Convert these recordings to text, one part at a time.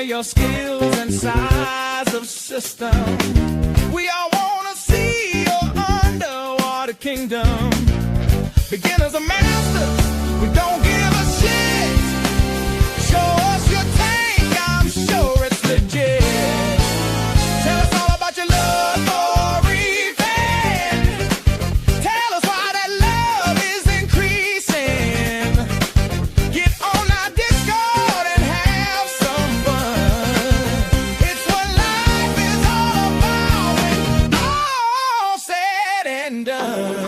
of your skills and size of system. We all want to see your underwater kingdom. Beginners are masters, we don't give a shit. Show us your tank, I'm sure it's legit. Tell us all about your love for Reefy. Tell us why that love is increasing. Get on our Discord and have some fun. It's what life is all about when all said and done.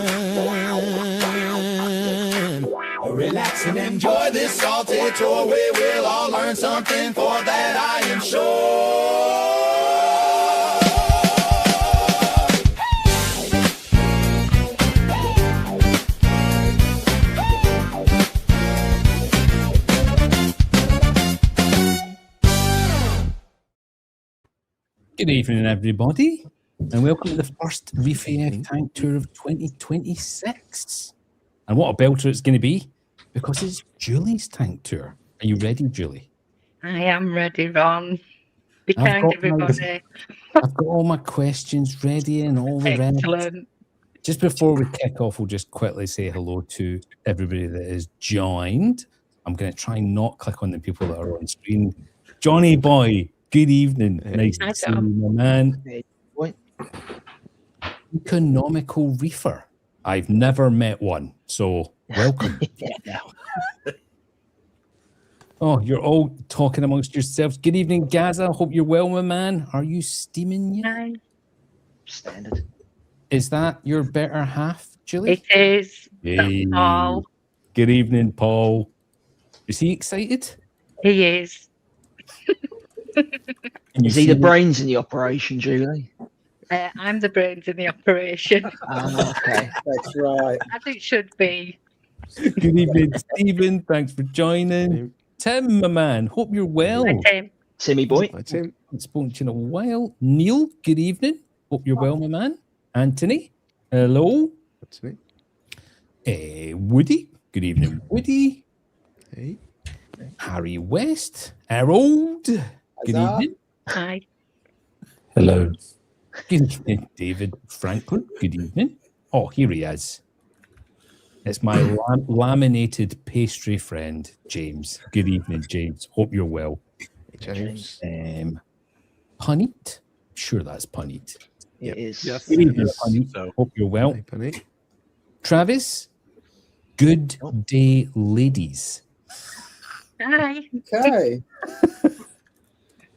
Relax and enjoy this salty tour. We will all learn something, for that I am sure. Good evening, everybody, and welcome to the first Reefy Tank Tour of 2026. And what a belter it's going to be, because it's Julie's tank tour. Are you ready, Julie? I am ready, Ron. Be kind, everybody. I've got all my questions ready and all the rest. Excellent. Just before we kick off, we'll just quickly say hello to everybody that is joined. I'm going to try and not click on the people that are on screen. Johnny boy, good evening. Nice to see you, my man. What? Economical reefer. I've never met one, so welcome. Oh, you're all talking amongst yourselves. Good evening, Gaza. Hope you're well, my man. Are you steaming yet? Hi. Standard. Is that your better half, Julie? It is. Hey. That's Paul. Good evening, Paul. Is he excited? He is. Is he the brains in the operation, Julie? I'm the brains in the operation. Okay. That's right. As it should be. Good evening, Stephen. Thanks for joining. Tim, my man. Hope you're well. Hi, Tim. Timmy boy. Hi, Tim. I've spoken to you in a while. Neil, good evening. Hope you're well, my man. Anthony, hello. Anthony. Woody, good evening, Woody. Hey. Harry West, Harold, good evening. Hi. Hello. Good evening, David Franklin. Good evening. Oh, here he is. It's my laminated pastry friend, James. Good evening, James. Hope you're well. James. Punit. Sure, that's Punit. It is. Yes. Good evening, Punit. So, hope you're well. hey, Punit. Travis. Good day, ladies. Hi. Okay.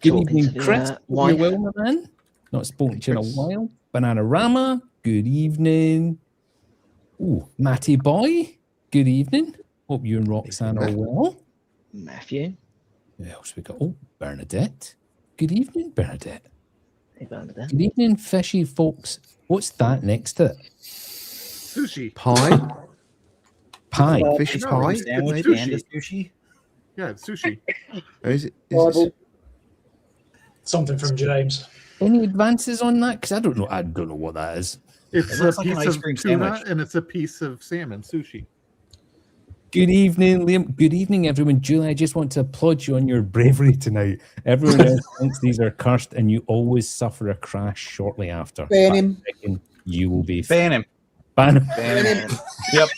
Good Talking evening, to the, Chris. Hope you're wife. well, my man. Not spoken to you in a Chris. while. Bananarama. Good evening. Ooh, Matty boy. Good evening. Hope you and Roxanne are well. Matthew. Who else we got? Oh, Bernadette. Good evening, Bernadette. Hey, Bernadette. Good evening, fishy folks. What's that next to it? Sushi. Pie, Pie. fish No, pie. it's Sandwich sushi. and a sushi. Yeah, it's sushi. Oh, is it? Bible. Something from James. Any advances on that? Because I don't know. I don't know what that is. It's It a looks like an piece ice of cream tuna sandwich. and it's a piece of salmon sushi. Good evening, Liam. Good evening, everyone. Julie, I just want to applaud you on your bravery tonight. Everyone else thinks these are cursed, and you always suffer a crash shortly after. Ban him. I reckon you will be Ban him. ban him. Ban him. Yep.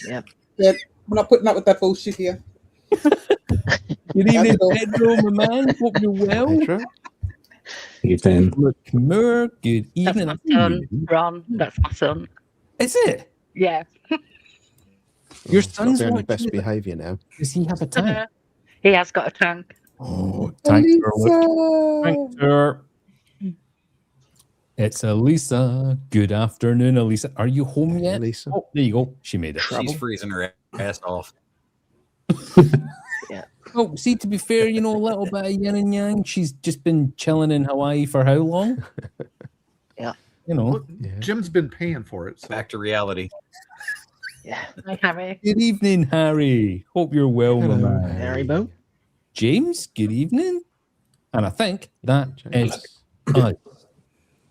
Yeah, we're not putting up with that bullshit here. Good evening, Pedro, my man. Hope you're well. Pedro. Evening. Moore, good That's evening. my son, Ron. That's my son. Is it? Yeah. Your Got son's to be on your watching best it. behaviour now. Does he have a tank? He has got a tank. Oh, tank tour. Elisa. Tank tour. It's Elisa. Good afternoon, Elisa. Are you home yet? Lisa. Oh, there you go. She made it. Trouble. She's freezing her ass off. Oh, see, to be fair, you know, a little bit of yin and yang. She's just been chilling in Hawaii for how long? Yeah. You know. Well, Yeah. Jim's been paying for it. So. Back to reality. Yeah. Hi, Harry. Good evening, Harry. Hope you're well, my Hello, man. Harry Bo. James, good evening. And I think that is us.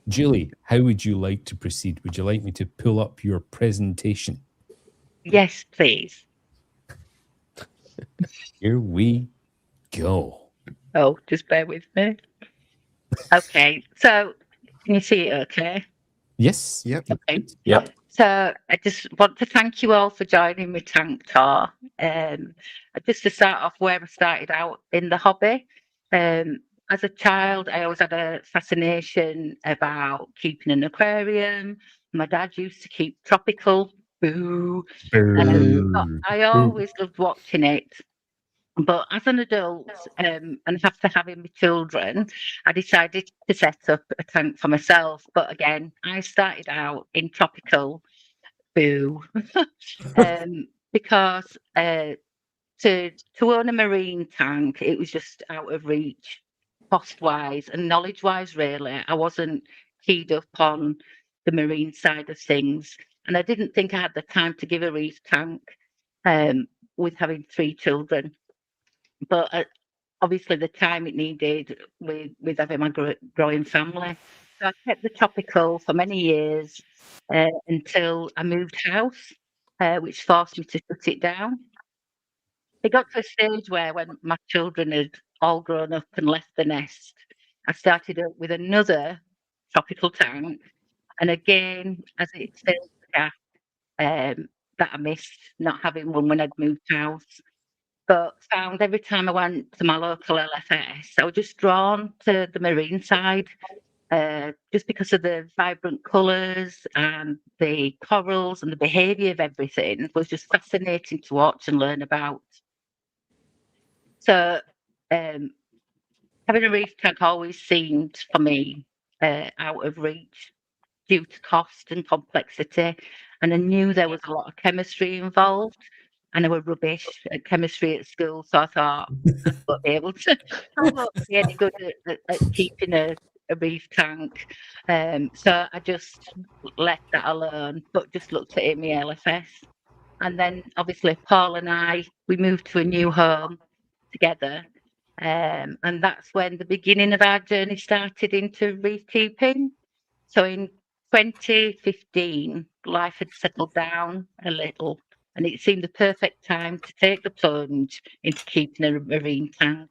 Julie, how would you like to proceed? Would you like me to pull up your presentation? Yes, please. Here we go. Oh, just bear with me. Okay, so can you see it okay? Yes. Yep. Okay. Yep. So I just want to thank you all for joining me tank tour. Just to start off where I started out in the hobby. As a child, I always had a fascination about keeping an aquarium. My dad used to keep tropical. Boo. But Boo. I always loved watching it. But as an adult, and after having my children, I decided to set up a tank for myself. But again, I started out in tropical. Boo. Because to own a marine tank, it was just out of reach, cost wise and knowledge wise. Really, I wasn't keyed up on the marine side of things, and I didn't think I had the time to give a reef tank. With having 3 children, but obviously the time it needed with having my growing family. So I kept the tropical for many years until I moved house, which forced me to shut it down. It got to a stage where when my children had all grown up and left the nest, I started up with another tropical tank. And again, as it filled the gap that I missed not having one when I'd moved house, but found every time I went to my local LFS, I was just drawn to the marine side, just because of the vibrant colours and the corals and the behaviour of everything was just fascinating to watch and learn about. So, um, having a reef tank always seemed for me out of reach due to cost and complexity. And I knew there was a lot of chemistry involved, and I was rubbish at chemistry at school. So I thought, I won't be able to, I won't be any good at keeping a reef tank. So I just left that alone, but just looked at it in my LFS. And then obviously Paul and I, we moved to a new home together. And that's when the beginning of our journey started into reef keeping. So in 2015, life had settled down a little, and it seemed the perfect time to take the plunge into keeping a marine tank.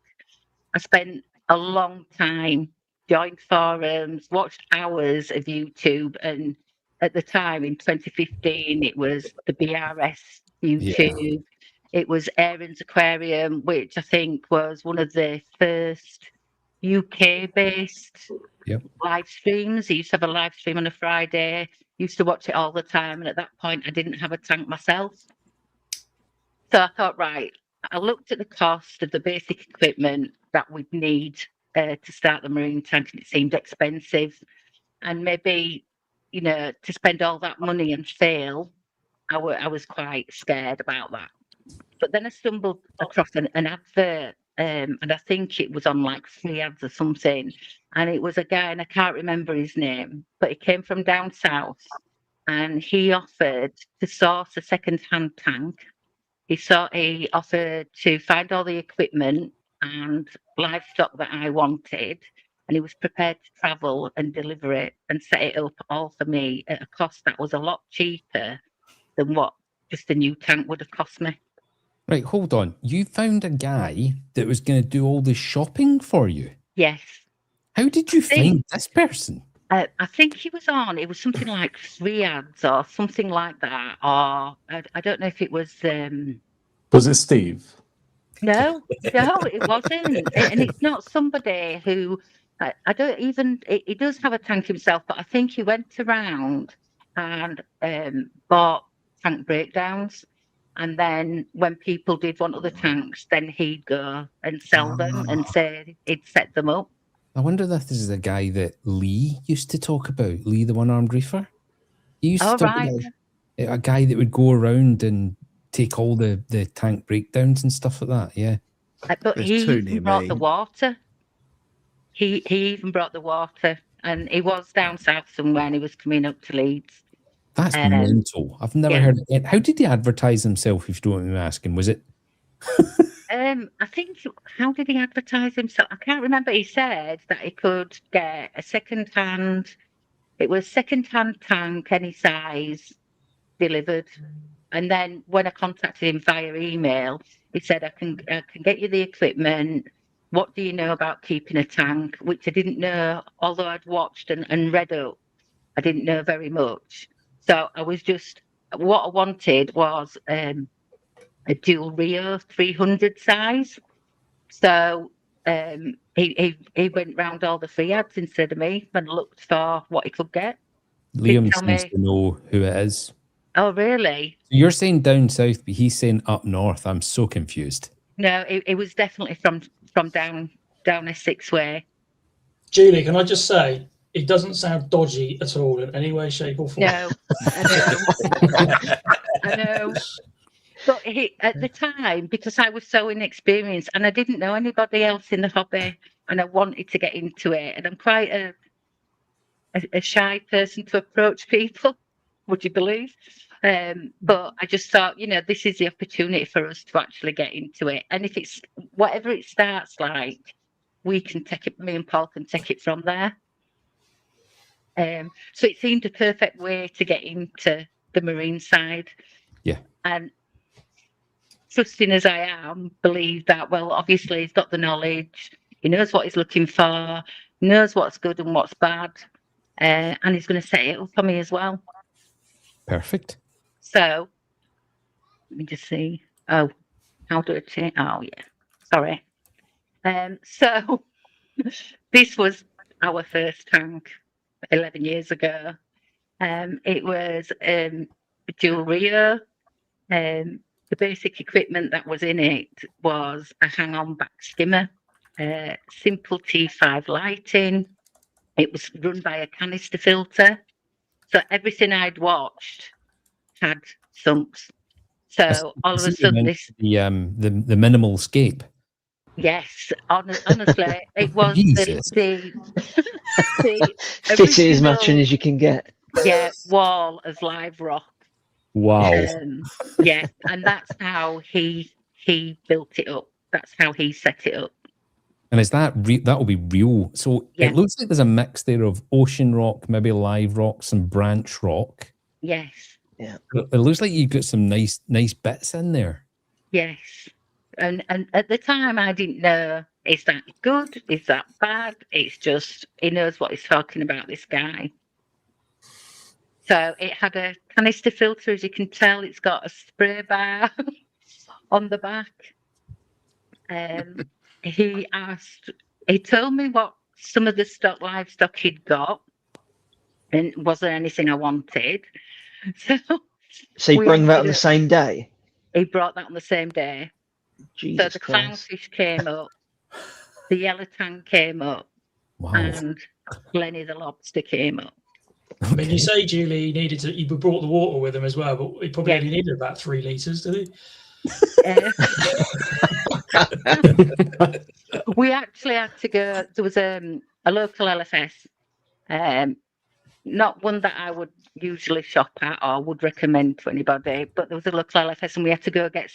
I spent a long time, joined forums, watched hours of YouTube, and at the time in 2015, it was the BRS Yeah. YouTube. It was Aaron's Aquarium, which I think was one of the first UK-based Yep. live streams. He used to have a live stream on a Friday. Used to watch it all the time, and at that point, I didn't have a tank myself. So I thought, right, I looked at the cost of the basic equipment that we'd need to start the marine tank, and it seemed expensive. And maybe, to spend all that money and fail, I was quite scared about that. But then I stumbled across an advert, and I think it was on like free ads or something. And it was a guy, and I can't remember his name, but he came from down south, and he offered to source a second-hand tank. He offered to find all the equipment and livestock that I wanted, and he was prepared to travel and deliver it and set it up all for me at a cost that was a lot cheaper than what just a new tank would have cost me. Right, hold on. You found a guy that was going to do all the shopping for you. Yes. How did you find this person? I think he was on. It was something like free ads or something like that. Or I don't know if it was. Was it Steve? No, it wasn't. And it's not somebody who I don't even. He does have a tank himself, but I think he went around and bought tank breakdowns. And then when people did want other tanks, then he'd go and sell them and say he'd set them up. I wonder if this is the guy that Lee used to talk about, Lee the one-armed reefer. He used to talk about a guy that would go around and take all the tank breakdowns and stuff like that, yeah. But he even brought the water. He even brought the water, and he was down south somewhere, and he was coming up to Leeds. That's mental. I've never heard of it. How did he advertise himself, if you don't mind me asking? Was it... I think, how did he advertise himself? I can't remember. He said that he could get a second-hand tank, any size, delivered. And then when I contacted him via email, he said, I can get you the equipment what do you know about keeping a tank? Which I didn't know, although I'd watched and read up, I didn't know very much. So I was just, what I wanted was a dual Rio 300 size. So he went round all the free ads instead of me and looked for what he could get. Liam tell seems me. to know who it is. Oh, really? You're saying down south, but he's saying up north. I'm so confused. No, it was definitely from down Essex way. Julie, can I just say, it doesn't sound dodgy at all in any way, shape, or form. No, I know. But at the time, because I was so inexperienced and I didn't know anybody else in the hobby, and I wanted to get into it, and I'm quite a shy person to approach people, would you believe? But I just thought, this is the opportunity for us to actually get into it. And if it's whatever it starts like, we can take it, me and Paul can take it from there. So it seemed a perfect way to get into the marine side. Yeah. And trusting as I am, believe that, well, obviously he's got the knowledge, he knows what he's looking for, knows what's good and what's bad, and he's going to set it up for me as well. Perfect. So, let me just see. Oh, how do I change? Oh, yeah. Sorry. So, this was our first tank 11 years ago. It was dual Rio. The basic equipment that was in it was a hang-on back skimmer, simple T5 lighting. It was run by a canister filter. So everything I'd watched had sumps. So all of a sudden this... The minimal scape. Yes, honestly, it was the fit it as much in as you can get. Yeah, wall of live rock. Wow. Yeah, and that's how he built it up. That's how he set it up. And is that that will be real? So Yeah. It looks like there's a mix there of ocean rock, maybe live rock, some branch rock. Yes. Yeah. It looks like you've got some nice bits in there. Yes. And at the time I didn't know, is that good? Is that bad? It's just, he knows what he's talking about, this guy. So it had a canister filter, as you can tell. It's got a spray bar on the back. He told me what some of the livestock he'd got, and wasn't anything I wanted. So he brought that on the same day? He brought that on the same day. Jesus so the Christ. clownfish came up, the yellow tang came up, Wow. and Lenny the lobster came up. I mean, you say, Julie, he brought the water with him as well, but he probably only needed about 3 litres, did he? We actually had to go. There was a local LFS, not one that I would usually shop at or would recommend to anybody, but there was a local LFS, and we had to go get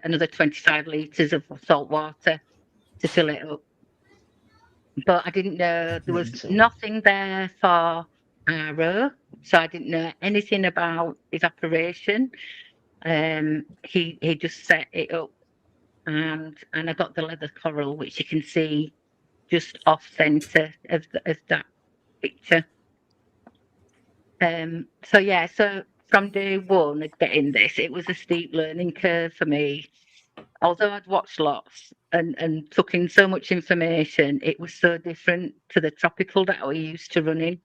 another 25 litres of salt water to fill it up. But I didn't know there was nothing there for RO, so I didn't know anything about evaporation. He just set it up, and I got the leather coral, which you can see just off centre of that picture. So from day one of getting this, it was a steep learning curve for me. Although I'd watched lots and took in so much information, it was so different to the tropical that I was used to running.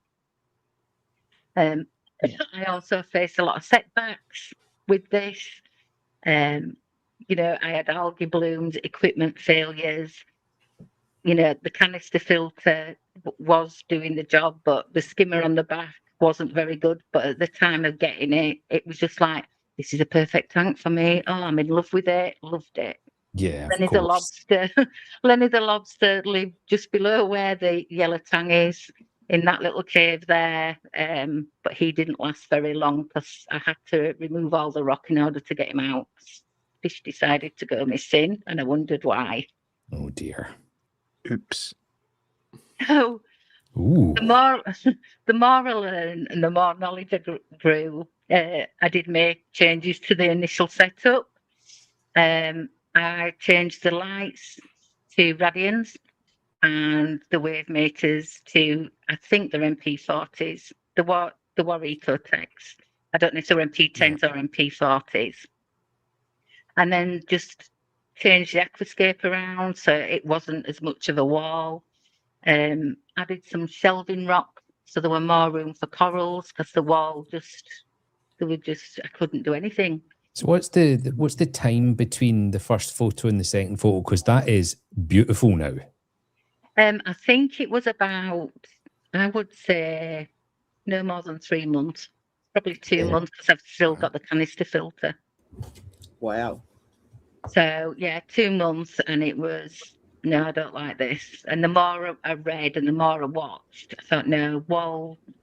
I also faced a lot of setbacks with this. I had algae blooms, equipment failures. The canister filter was doing the job, but the skimmer on the back wasn't very good. But at the time of getting it, it was just like, this is a perfect tank for me. Oh, I'm in love with it. Loved it. Yeah, Lenny the lobster lived just below where the yellow tang is, in that little cave there. But he didn't last very long because I had to remove all the rock in order to get him out. Fish decided to go missing, and I wondered why. Oh dear. Oops. So Ooh. the more I learned and the more knowledge I grew, I did make changes to the initial setup. I changed the lights 2 Radians, and the wave meters to, I think they're MP40s. The War Ecotex. I don't know if they're MP10s or MP40s. And then just changed the aquascape around so it wasn't as much of a wall. Added some shelving rock so there were more room for corals, because the wall I couldn't do anything. So what's the time between the first photo and the second photo? Because that is beautiful now. I think it was about, I would say, no more than 3 months. Probably 2 months, because I've still got the canister filter. Wow. So yeah, 2 months, and it was, no, I don't like this. And the more I read and the more I watched, I thought, no,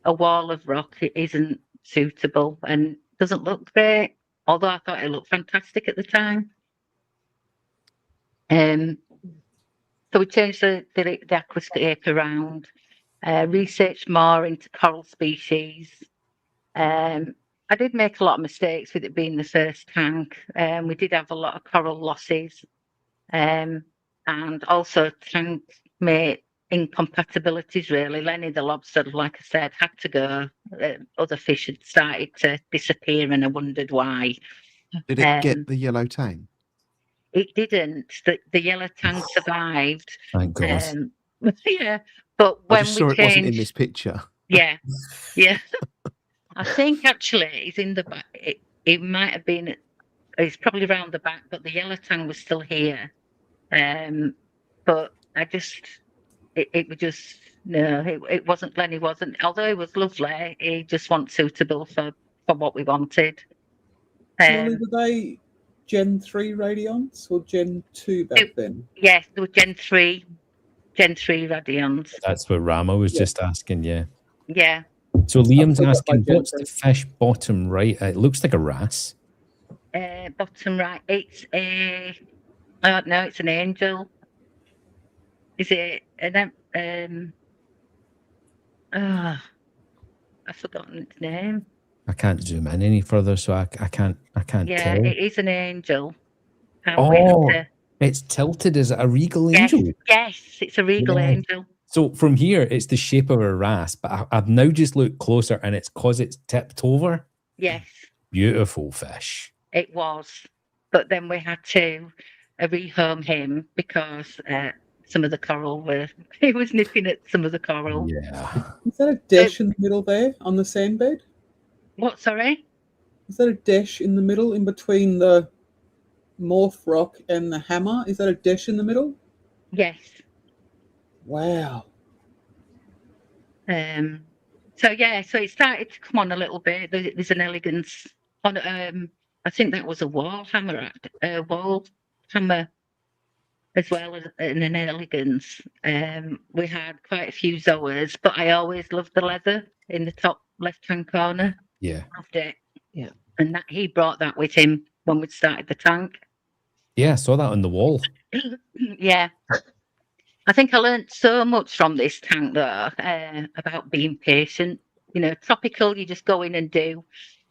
a wall of rock isn't suitable and doesn't look great. Although I thought it looked fantastic at the time. So we changed the aquascape around, researched more into coral species. I did make a lot of mistakes with it being the first tank. We did have a lot of coral losses, and also tank mate incompatibilities, really. Lenny the lobster, like I said, had to go. Other fish had started to disappear, and I wondered why. Did it get the yellow tang? It didn't. The yellow tang survived. Thank God. Yeah, but when I just saw it wasn't in this picture. Yeah. I think actually it's in the back. It might have been. It's probably around the back, but the yellow tang was still here. But I just, it was just no. It wasn't. Lenny wasn't. Although it was lovely, he just wasn't suitable for what we wanted. Were they Gen 3 Radions or Gen 2 back then? Yes, they were Gen 3 Radions. That's what Rama was just asking, yeah. Yeah. So Liam's asking, what's the fish bottom right? It looks like a wrasse. Bottom right, it's no, it's an angel. Is it an I've forgotten its name. I can't zoom in any further, so I can't Yeah, tell. it is an angel. It's tilted. Is it a regal angel? Yes, it's a regal angel. So from here, it's the shape of a wrasse, but I've now just looked closer, and it's because it's tipped over. Yes. Beautiful fish. It was, but then we had to rehome him because some of the coral he was nipping at some of the coral. Yeah. Is that a dish in the middle there on the sand bed? What, sorry? Is that a dish in the middle in between the morph rock and the hammer? Is that a dish in the middle? Yes. Wow. So it started to come on a little bit. There's an elegance on. I think that was a wall hammer as well as an elegance. We had quite a few zoas, but I always loved the leather in the top left-hand corner. Yeah. Loved it. Yeah. And that he brought that with him when we started the tank. Yeah, I saw that on the wall. Yeah. I think I learned so much from this tank, though, about being patient. You know, tropical, you just go in and do.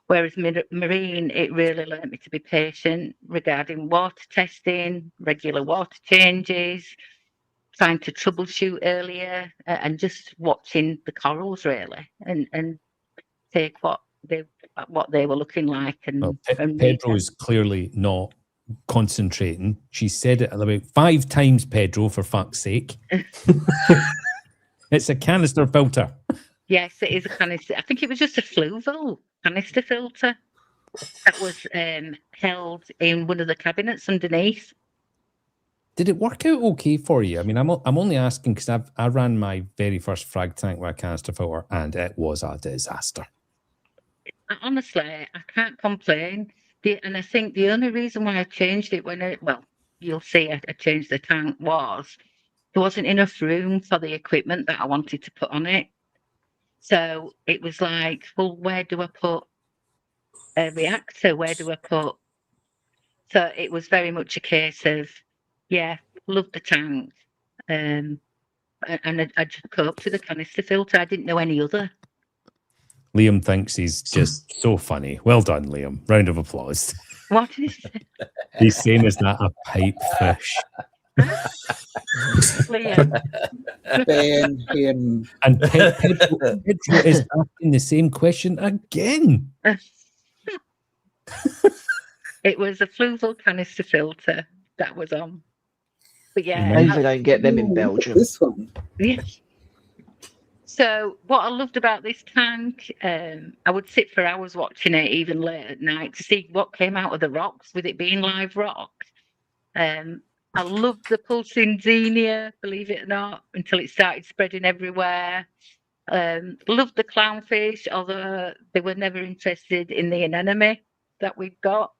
Whereas marine, it really learned me to be patient regarding water testing, regular water changes, trying to troubleshoot earlier, and just watching the corals, really, and take what they were looking like. And Pedro's clearly not concentrating. She said it about 5 times, Pedro, for fuck's sake. It's a canister filter. Yes, it is a canister. I think it was just a fluval canister filter that was held in one of the cabinets underneath. Did it work out okay for you? I mean, I'm only asking because I ran my very first frag tank with a canister filter, and it was a disaster. Honestly, I can't complain. And I think the only reason why I changed it you'll see I changed the tank was there wasn't enough room for the equipment that I wanted to put on it. So it was like, well, where do I put a reactor? Where do I put? So it was very much a case of, love the tank. And I just coped with the canister filter. I didn't know any other. Liam thinks he's just so funny. Well done, Liam. Round of applause. What did he say? He's saying, is that a pipe fish? Clear. Ban him. And Pedro is asking the same question again. It was a fluval canister filter that was on. But yeah, Maybe they don't get them in Belgium. This one. yeah. So what I loved about this tank, I would sit for hours watching it, even late at night, to see what came out of the rocks, with it being live rock. I loved the pulsing xenia, believe it or not, until it started spreading everywhere. Loved the clownfish, although they were never interested in the anemone that we've got.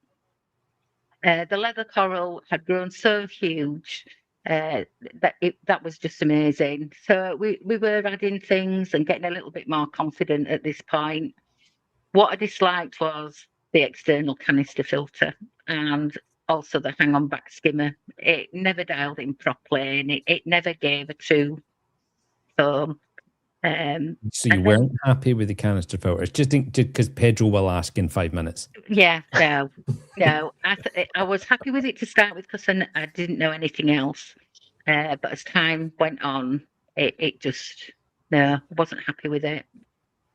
The leather coral had grown so huge that was just amazing. So we were adding things and getting a little bit more confident at this point. What I disliked was the external canister filter and also the hang-on back skimmer. It never dialed in properly, and it never gave a true foam. So you weren't happy with the canister filters, just because Pedro will ask in 5 minutes. Yeah, no. I was happy with it to start with because I didn't know anything else. But as time went on, it just, no, I wasn't happy with it.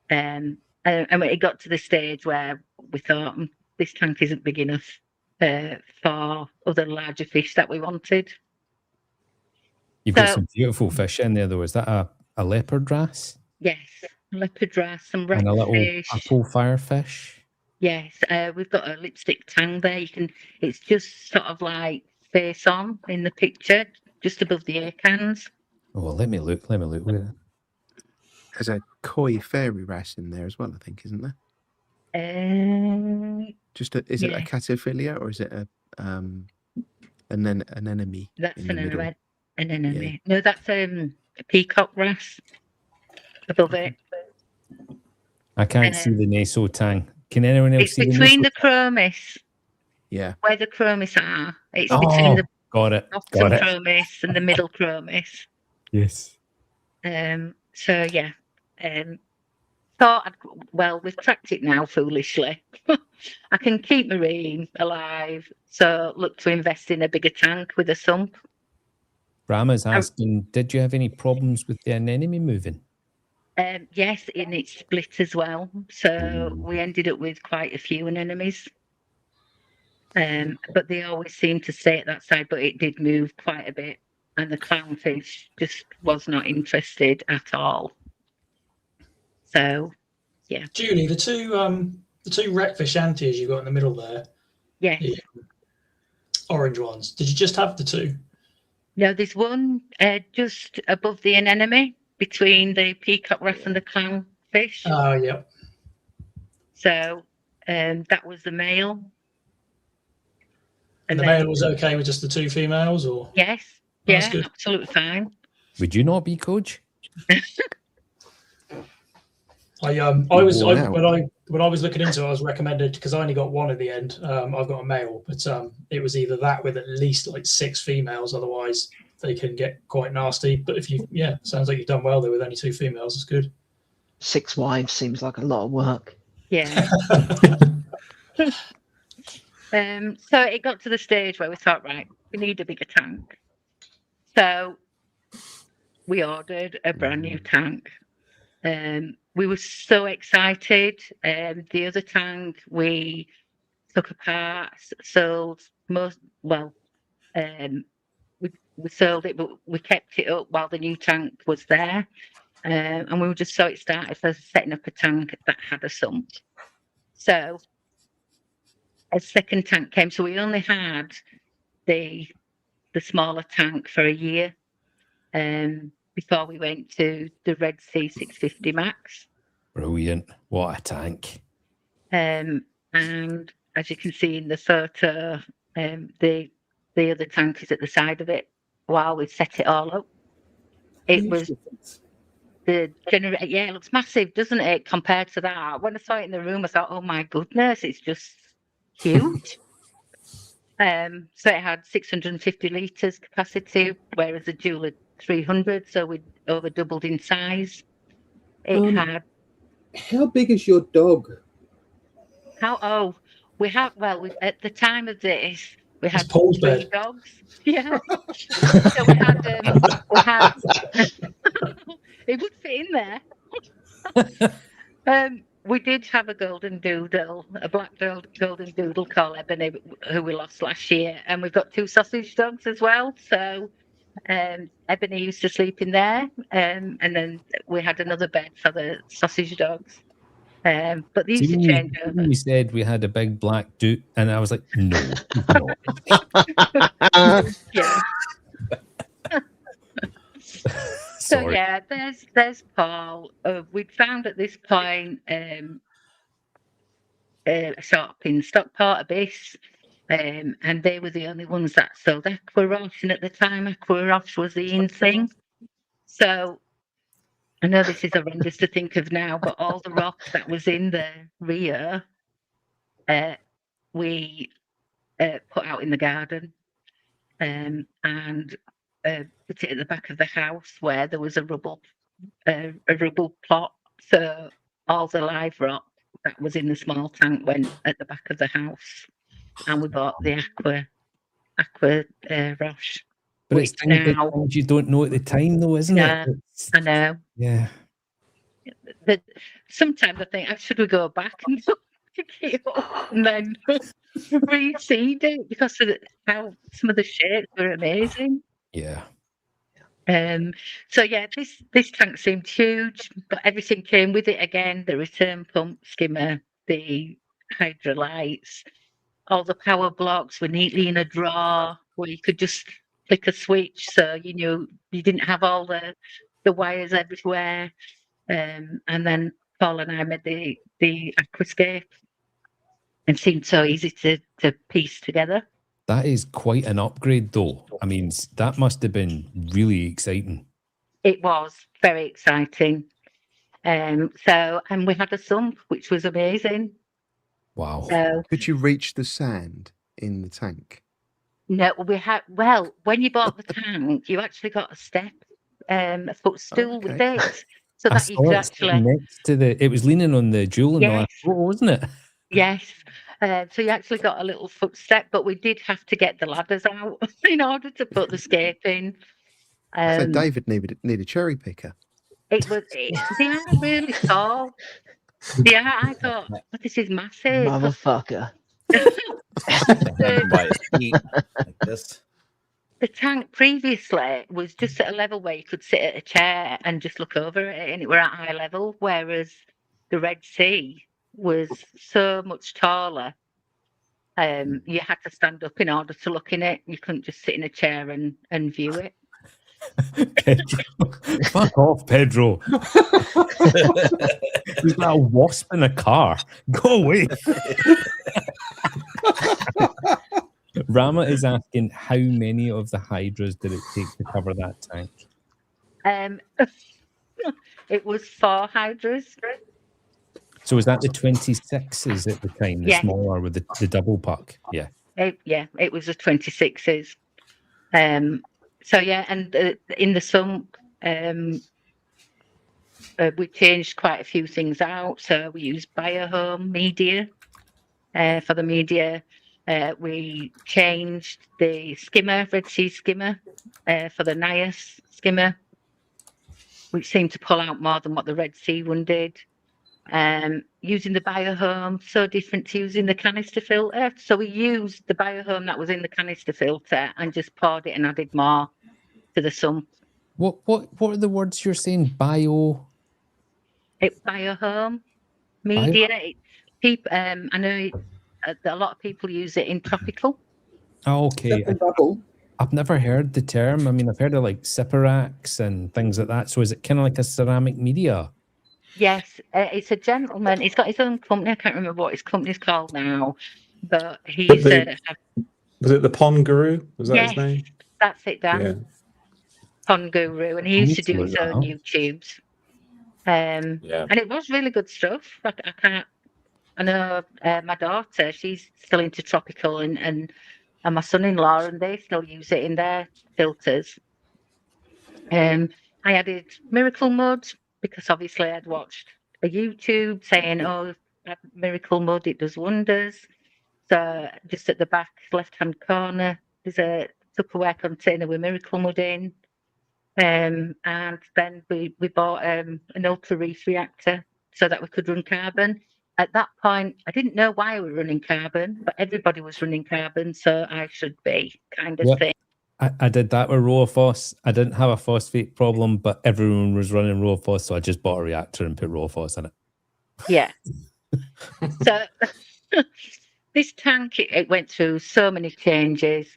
And it got to the stage where we thought, this tank isn't big enough for other larger fish that we wanted. You've got some beautiful fish in there, though. Is that a leopard wrasse? Yes, leopard wrasse, some and a little ratfish. apple firefish. Yes, we've got a lipstick tang there. It's just sort of like face on in the picture, just above the ear cans. Oh, well, let me look. There's a koi fairy wrasse in there as well, I think, isn't there? Is it a catophilia or is it an anemone? That's in the middle? an anemone. Yeah. No, that's a peacock wrasse above it. I can't see the naso tang. Can anyone else see the between the chromis? Yeah. Where the chromis are. It's between the bottom chromis and the middle chromis. Yes. So yeah. We've tracked it now foolishly. I can keep marine alive, so look to invest in a bigger tank with a sump. Brahma's asking, did you have any problems with the anemone moving? Yes, and it split as well. So we ended up with quite a few anemones. But they always seem to stay at that side, but it did move quite a bit. And the clownfish just was not interested at all. So, yeah. Julie, the two wreckfish antias you've got in the middle there. Yeah. The orange ones. Did you just have the two? No, there's one just above the anemone between the peacock wrasse and the clownfish. Oh, yeah. So that was the male. And the male was okay with just the two females, or? Yes. Oh, yeah, absolutely fine. Would you not be, Coach? When I was looking into it, I was recommended, because I only got one at the end. I've got a male, but it was either that with at least like 6 females, otherwise they can get quite nasty. But if sounds like you've done well there with only 2 females. It's good. 6 wives seems like a lot of work. Yeah. So it got to the stage where we thought, right, we need a bigger tank. So we ordered a brand new tank. We were so excited. The other tank we took apart, sold we sold it, but we kept it up while the new tank was there. And we were just so excited for setting up a tank that had a sump. So a second tank came. So we only had the smaller tank for a year before we went to the Red Sea 650 Max. Brilliant. What a tank. And as you can see in the photo, the other tank is at the side of it while we set it all up. It was the generator. Yeah, it looks massive, doesn't it, compared to that? When I saw it in the room, I thought, oh my goodness, it's just huge. So it had 650 litres capacity, whereas the Joule had 300, so we over doubled in size. It had. How big is your dog? We have. Well, at the time of this, We had Paul's 3 bed. dogs. Yeah. So we had it would fit in there. We did have a golden doodle, a black golden doodle called Ebony, who we lost last year, and we've got 2 sausage dogs as well. So Ebony used to sleep in there, and then we had another bed for the sausage dogs. But they used to change over. You said we had a big black dude, and I was like, no, no. Yeah. So yeah, there's Paul. We'd found at this point a shop in Stockport Abyss, and they were the only ones that sold Aquarosh, and at the time Aquarosh was the in thing. So I know this is horrendous to think of now, but all the rock that was in the Rio, we put out in the garden, and put it at the back of the house where there was a rubble plot. So all the live rock that was in the small tank went at the back of the house, and we bought the aqua rosh. But it's things you don't know at the time, though, isn't it? I know. Yeah. But sometimes I think, should we go back and pick it up and then reseed it, because of how some of the shapes were amazing. Yeah. So yeah, this tank seemed huge, but everything came with it again: the return pump, skimmer, the hydrolytes, all the power blocks were neatly in a drawer where you could just flick a switch, so you knew you didn't have all the wires everywhere. And then Paul and I made the aquascape, and seemed so easy to piece together. That is quite an upgrade, though. I mean, that must have been really exciting. It was very exciting. And we had a sump, which was amazing. Wow. So, could you reach the sand in the tank? No, when you bought the tank, you actually got a step, a footstool with it. So that you could actually next to it was leaning on the jewel in the last photo, wasn't it? Yes. So you actually got a little footstep, but we did have to get the ladders out in order to put the scape in. So David need a cherry picker. They are really tall. Yeah, I thought, this is massive. Motherfucker. The tank previously was just at a level where you could sit at a chair and just look over it, and it were at eye level, whereas the Red Sea was so much taller. You had to stand up in order to look in it. You couldn't just sit in a chair and view it. Fuck off, Pedro. He's got a wasp in a car. Go away. Rama is asking, how many of the hydras did it take to cover that tank? It was 4 hydras. So was that the 26s at the time, the smaller with the double puck? Yeah. It was the 26s. So yeah, and in the sump, we changed quite a few things out. So we used Biohome media for the media. We changed the skimmer, Red Sea skimmer, for the Nias skimmer, which seemed to pull out more than what the Red Sea one did. Using the Biohome, so different to using the canister filter. So we used the Biohome that was in the canister filter and just poured it and added more to the sump. What are the words you're saying? Biohome media. I know a lot of people use it in tropical. Oh, okay. I've never heard the term. I mean, I've heard of like Siperax and things like that. So is it kind of like a ceramic media? Yes, it's a gentleman. He's got his own company. I can't remember what his company's called now, but he's. Was it the Pond Guru? Was that his name? That's it, Dan. Yeah. Pond Guru, and he used to do his own YouTubes. And it was really good stuff. I know my daughter, she's still into tropical, and my son-in-law, and they still use it in their filters. I added Miracle Mud, because obviously I'd watched a YouTube saying, that Miracle Mud, it does wonders. So just at the back left-hand corner, there's a Tupperware container with Miracle Mud in. And then we bought an ultra reef reactor so that we could run carbon. At that point, I didn't know why we were running carbon, but everybody was running carbon, so I should be kind of thing. I did that with Roaphos. I didn't have a phosphate problem, but everyone was running Roaphos, so I just bought a reactor and put Roaphos in it. Yeah. So this tank, it went through so many changes.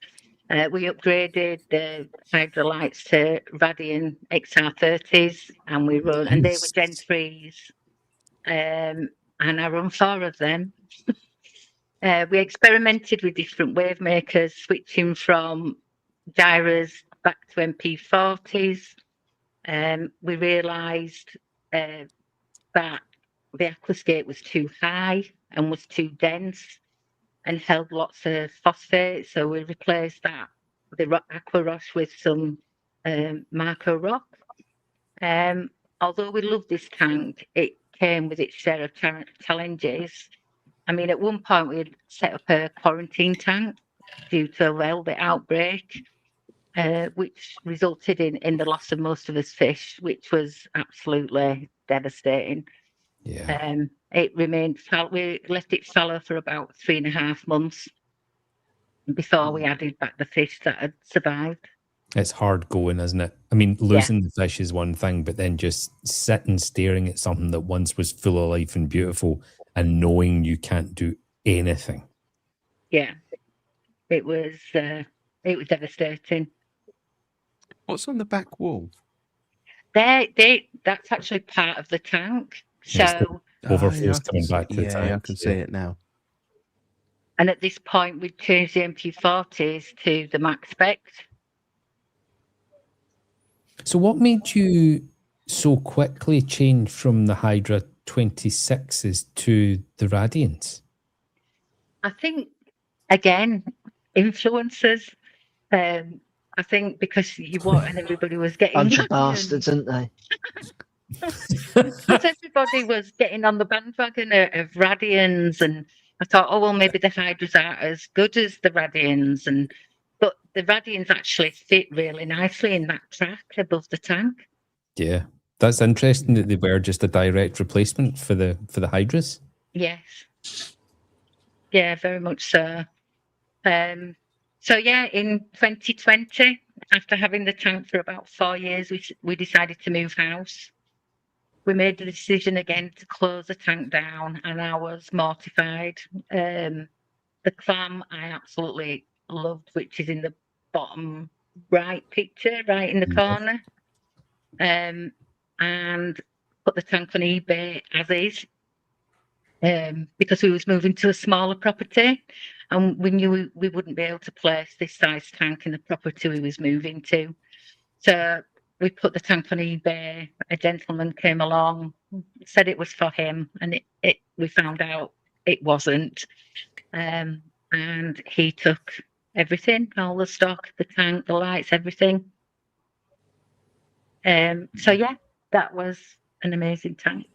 We upgraded the hydrolytes to Radian XR30s, and we run, and they were Gen 3s. And I run 4 of them. We experimented with different wave makers, switching from gyros back to MP40s. We realised that the aquascape was too high and was too dense and held lots of phosphate. So we replaced that, the aqua roche, with some Marco rock. Although we love this tank, it came with its share of challenges. I mean, at one point we had set up a quarantine tank due to a velvet outbreak, which resulted in the loss of most of us fish, which was absolutely devastating. Yeah. It remained we left it fallow for about 3.5 months before we added back the fish that had survived. It's hard going, isn't it? I mean, losing the fish is one thing, but then just sitting staring at something that once was full of life and beautiful and knowing you can't do anything. Yeah, it was devastating. What's on the back wall? That's actually part of the tank. So overflow's coming back to the tank. I can see it now. And at this point, we'd changed the MP40s to the max spec. So what made you so quickly change from the Hydra 26s to the Radiants? I think, again, influencers. I think because and everybody was getting bunch of bastards, aren't they? Because everybody was getting on the bandwagon of Radians, and I thought, oh well, maybe the Hydras aren't as good as the Radians, but the Radians actually fit really nicely in that track above the tank. Yeah, that's interesting that they were just a direct replacement for the Hydras. Yes, yeah, very much so. So yeah, in 2020, after having the tank for about 4 years, we decided to move house. We made the decision again to close the tank down, and I was mortified. The clam I absolutely loved, which is in the bottom right picture, right in the corner, and put the tank on eBay as is, because we was moving to a smaller property, and we knew we wouldn't be able to place this size tank in the property we was moving to. So we put the tank on eBay. A gentleman came along, said it was for him, and we found out it wasn't. And he took everything, all the stock, the tank, the lights, everything. So yeah, that was an amazing tank.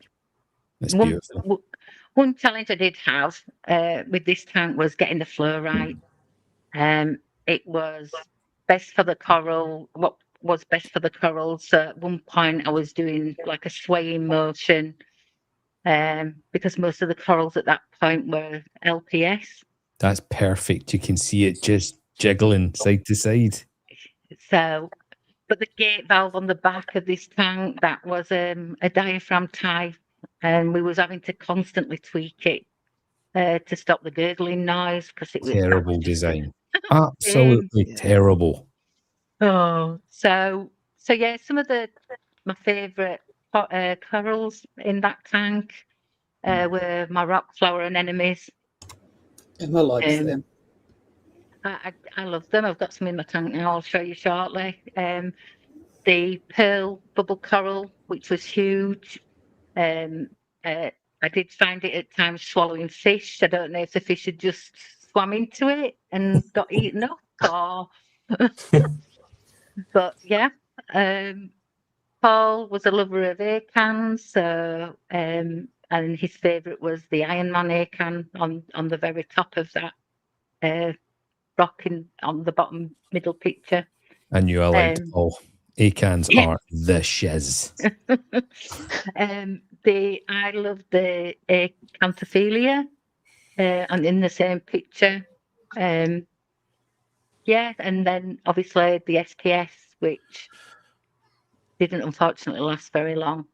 That's beautiful. One challenge I did have with this tank was getting the flow right. It was best for the coral. What was best for the corals? So at one point, I was doing like a swaying motion, because most of the corals at that point were LPS. That's perfect. You can see it just jiggling side to side. So, but the gate valve on the back of this tank, that was a diaphragm tie, and we was having to constantly tweak it to stop the gurgling noise, because it was terrible design. Absolutely terrible. Oh, so yeah, some of my favourite corals in that tank were my rock flower anemones. Emma likes them. I love them. I've got some in my tank now. I'll show you shortly. The pearl bubble coral, which was huge. I did find it at times swallowing fish. I don't know if the fish had just swam into it and got eaten up, or. But yeah, Paul was a lover of acans, so and his favourite was the Iron Man acan on the very top of that rock on the bottom middle picture. I knew I liked Paul. Acans yeah. are the shiz. I love the Acantophilia, and in the same picture. Yeah, and then obviously the SPS, which didn't unfortunately last very long.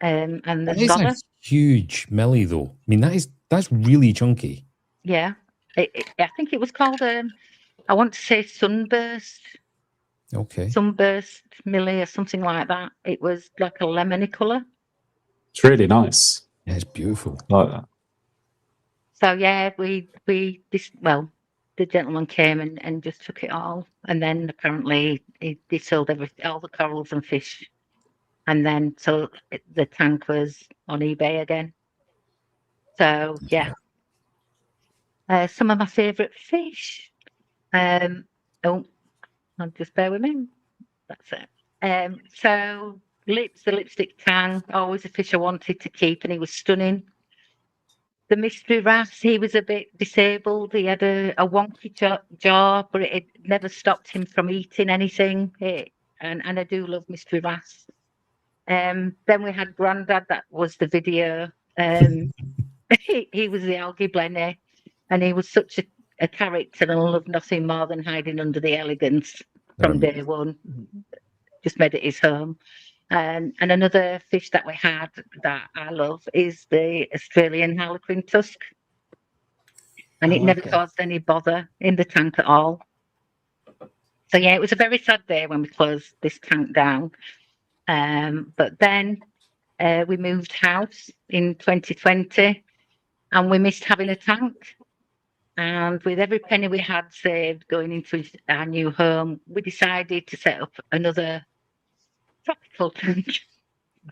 And the That is a scholar. huge Millie, though. I mean, that's really chunky. Yeah, I think it was called. I want to say Sunburst. Okay. Sunburst Millie or something like that. It was like a lemony colour. It's really nice. Yeah, it's beautiful. I like that. So yeah, the gentleman came and just took it all, and then apparently he sold all the corals and fish, and then so the tank was on eBay again. So yeah, some of my favourite fish. Oh, just bear with me. That's it. So the lipstick tang, always a fish I wanted to keep, and he was stunning. The mystery wrasse, he was a bit disabled. He had a wonky jaw, but it never stopped him from eating anything. And I do love mystery wrasse. Then we had Grandad, that was the video. He was the algae blenny, and he was such a character, and I love nothing more than hiding under the elegance from day one. Just made it his home. And another fish that we had that I love is the Australian Harlequin tusk. And it never caused any bother in the tank at all. So yeah, it was a very sad day when we closed this tank down. But then we moved house in 2020 and we missed having a tank. And with every penny we had saved going into our new home, we decided to set up another tropical tank.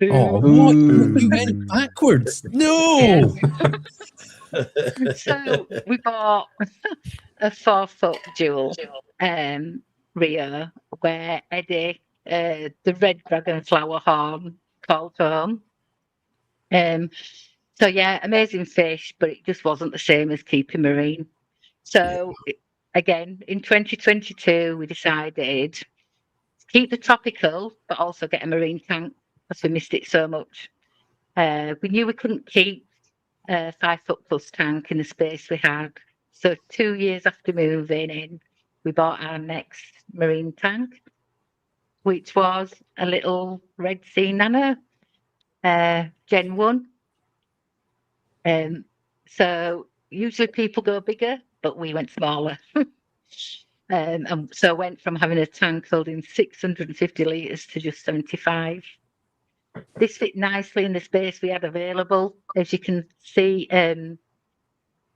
Oh, what? You went backwards. No. So we bought a 4-foot dual Rio where Eddie, the red dragonflower horn, called home. So yeah, amazing fish, but it just wasn't the same as keeping marine. So again, in 2022, we decided to keep the tropical, but also get a marine tank because we missed it so much. We knew we couldn't keep a 5-foot plus tank in the space we had. So 2 years after moving in, we bought our next marine tank, which was a little Red Sea Nano, Gen 1. So usually people go bigger, but we went smaller. And so went from having a tank holding 650 litres to just 75. This fit nicely in the space we had available. As you can see,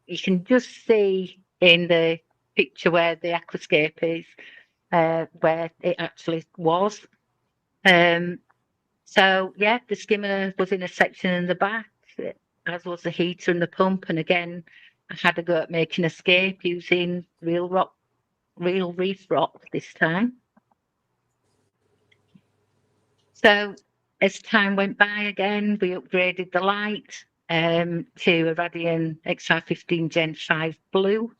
you can just see in the picture where the aquascape is, where it actually was. So yeah, the skimmer was in a section in the back, as was the heater and the pump. And again, I had a go at making a scape using real reef rock this time. So as time went by again, we upgraded the light to a Radian XR15 Gen 5 Blue.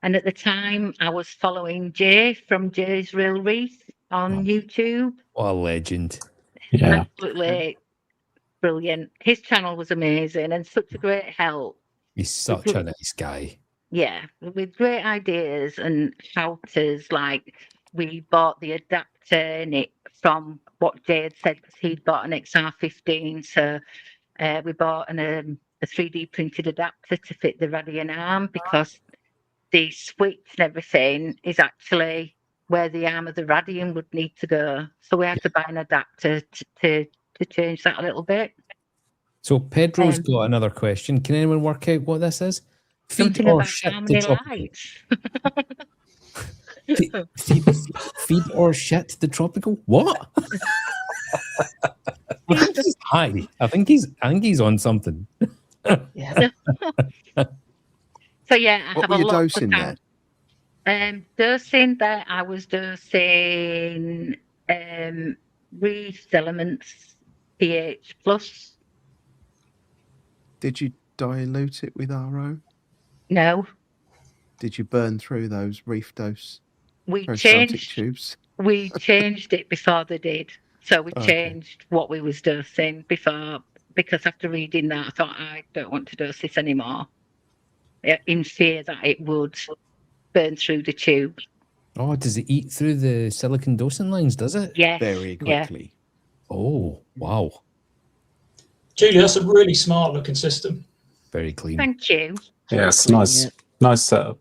And at the time, I was following Jay from Jay's Real Reef on YouTube. What a legend. Yeah. Absolutely brilliant. His channel was amazing and such a great help. He's such a nice guy. Yeah, with great ideas and how-tos. Like, we bought the adapter in it from what Jay had said, because he'd bought an XR15. So we bought a 3D printed adapter to fit the Radian arm, because the switch and everything is actually where the arm of the Radian would need to go. So we had to buy an adapter to change that a little bit. So Pedro's got another question. Can anyone work out what this is? Feed or shit the tropical? feed or shit the tropical? What? Hi. I think he's on something. Yeah. So yeah, I What have were a you lot dosing there? Dosing there, I was dosing Reef Elements pH plus. Did you dilute it with RO? No. Did you burn through those reef dose We peristaltic changed tubes? we changed it before they did. So we Okay. changed what we was dosing before, because after reading that, I thought I don't want to dose this anymore, in fear that it would burn through the tube. Oh, does it eat through the silicon dosing lines, does it? Yes. Very Yeah. quickly. Oh, wow. Julie, that's a really smart looking system. Very clean. Thank you. Yeah, it's Clean, nice. yeah. Nice setup.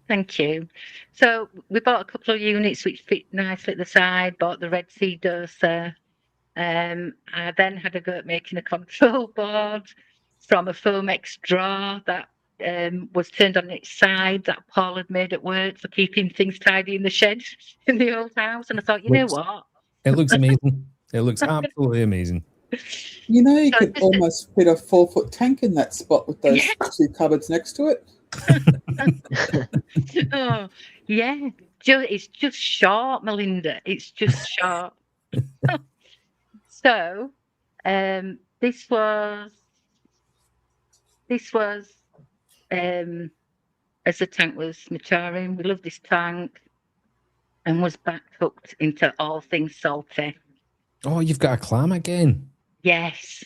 Thank you. So we bought a couple of units which fit nicely at the side, bought the Red Sea doser. I then had a go at making a control board from a Foamex drawer that was turned on its side, that Paul had made at work for keeping things tidy in the shed in the old house. And I thought, you know what? It looks amazing. It looks absolutely amazing. You know, you So could just almost fit a 4-foot tank in that spot with those Yeah. 2 cupboards next to it. Oh, yeah. It's just short, Melinda. It's just short. So, this was as the tank was maturing. We loved this tank and was back hooked into all things salty. Oh, you've got a clam again. Yes.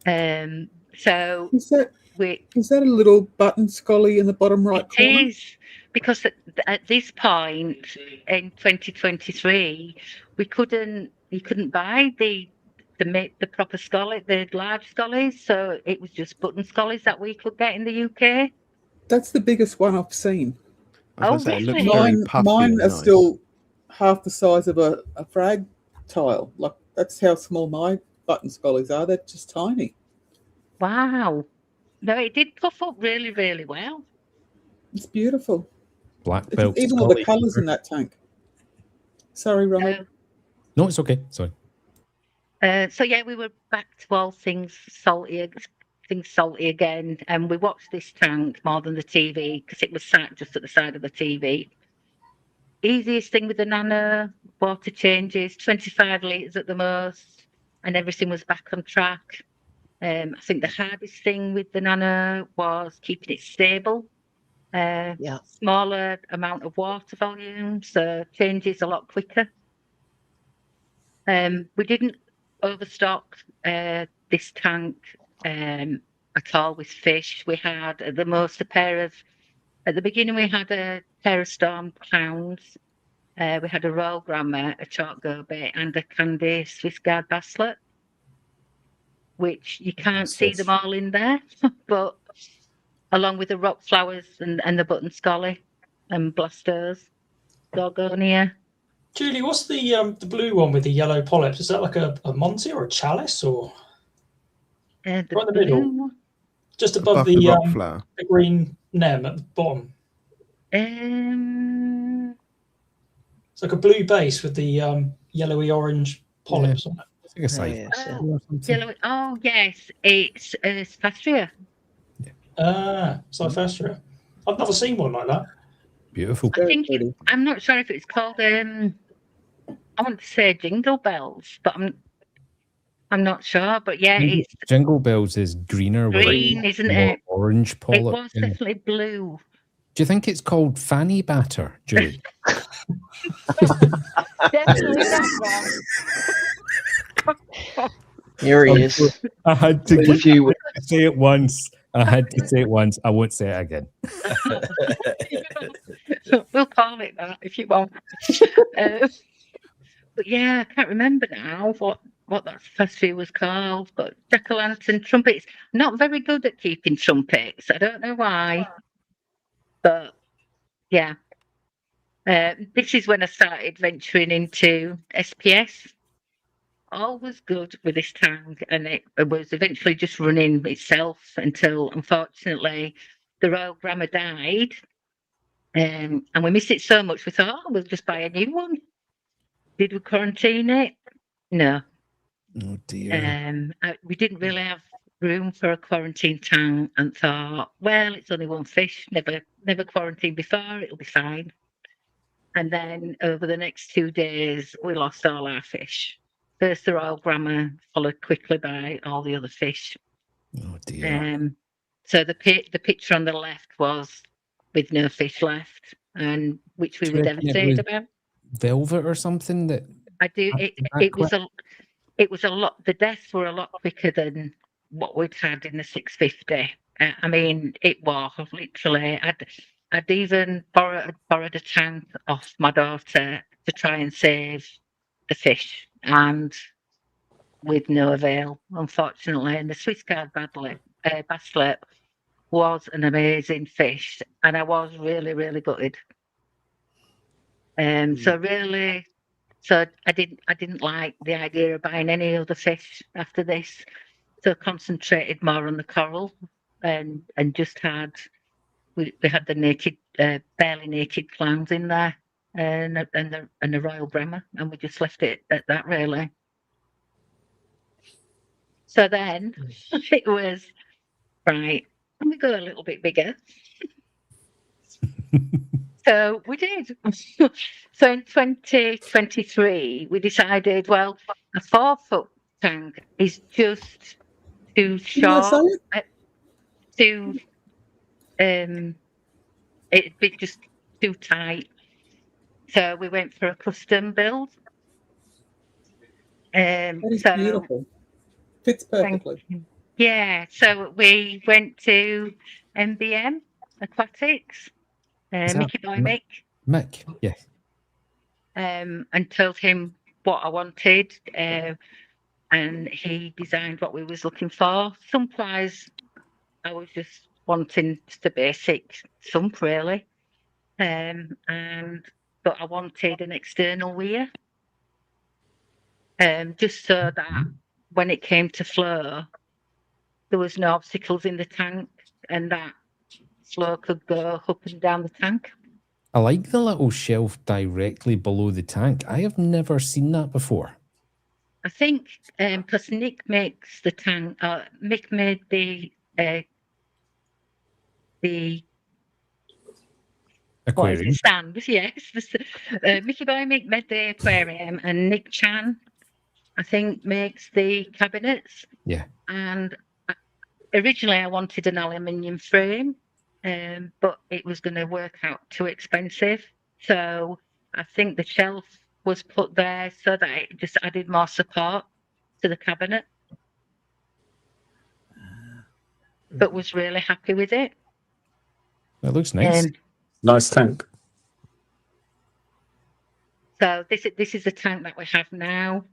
So Is that we a little button scully in the bottom right It corner? is, because at this point in 2023, you couldn't buy the proper scully, the large scullies, so it was just button scullies that we could get in the UK. That's the biggest one I've seen. I was Oh, going to say, it looks really? very Mine, puffy mine and are nice. still half the size of a frag tile. Like, that's how small my button scullies are. They're just tiny. Wow. No, it did puff up really, really well. It's beautiful. Black It's belt. even all the Scully. colours in that tank. Sorry, Romy. No, it's okay. Sorry. So yeah, we were back to all things salty again, and we watched this tank more than the TV because it was sat just at the side of the TV. Easiest thing with the Nano, water changes, 25 litres at the most, and everything was back on track. I think the hardest thing with the Nano was keeping it stable. Yeah. Smaller amount of water volume, so changes a lot quicker. We didn't overstock this tank at all with fish. We had at the most at the beginning we had a pair of storm clowns. We had a royal grandma, a chalk goby, and a candy Swiss guard basslet, which you can't see them all in there, but along with the rock flowers and the button scully and blasters, gorgonia. Julie, what's the blue one with the yellow polyps? Is that like a Monty or a chalice or The right in the middle, blue just above, Above the rock flower. the green nem at the bottom? one. It's like a blue base with the yellowy orange polyps on it. It's like a scythe. yes, yeah. or something. Yellow. Oh yes, it's Spastria. Cyphastria. I've never seen one like that. Beautiful. I think pretty. I'm not sure if it's called. I want to say Jingle Bells, but I'm not sure. But yeah, it's Jingle Bells is greener green, with isn't more it? orange It polyp. was definitely blue. Do you think it's called fanny batter, Julie? Definitely that one. Here he is. I had to If you would- say it once. I had to say it once. I won't say it again. We'll call it that if you want. But yeah, I can't remember now what that festival was called. But jack-o'-lantern trumpets. Not very good at keeping trumpets. I don't know why. But yeah. This is when I started venturing into SPS. All was good with this tank, and it was eventually just running itself until, unfortunately, the Royal Grammar died. And we missed it so much, we thought, oh, we'll just buy a new one. Did we quarantine it? No. Oh dear. We didn't really have room for a quarantine tank, and thought, well, it's only one fish, never quarantined before, it'll be fine. And then over the next 2 days, we lost all our fish. First the Royal Grammar, followed quickly by all the other fish. Oh dear. So the picture on the left was with no fish left, and which we Do you were reckon it devastated was about. velvet or something that I do. It was a lot. The deaths were a lot quicker than what we'd had in the 650. I mean, it was literally. I'd even borrowed a tank off my daughter to try and save the fish, and with no avail, unfortunately. And the Swiss Guard bass lip was an amazing fish, and I was really, really gutted. So I didn't like the idea of buying any other fish after this. So concentrated more on the coral, and just had we had the naked, barely naked clowns in there, and the Royal Bremer, and we just left it at that really. So then it was right. Let me go a little bit bigger. So we did. So in 2023, we decided, well, a 4-foot tank is just too short. It'd be just too tight. So we went for a custom build. That is beautiful. Fits perfectly. Yeah. So we went to MBM Aquatics. Mickey Boy Mick, yes. And told him what I wanted, and he designed what we was looking for. Sump-wise, I was just wanting just a basic sump, really, but I wanted an external weir, just so that when it came to flow, there was no obstacles in the tank, and that flow could go up and down the tank. I like the little shelf directly below the tank. I have never seen that before. I think because Nick makes the tank, Mick made the aquarium. Stand, yes. Mickey Boy Mick made the aquarium, and Nick Chan, I think, makes the cabinets. Yeah. And originally I wanted an aluminium frame, but it was going to work out too expensive. So I think the shelf was put there so that it just added more support to the cabinet. But was really happy with it. That looks nice. Nice tank. So this is the tank that we have now.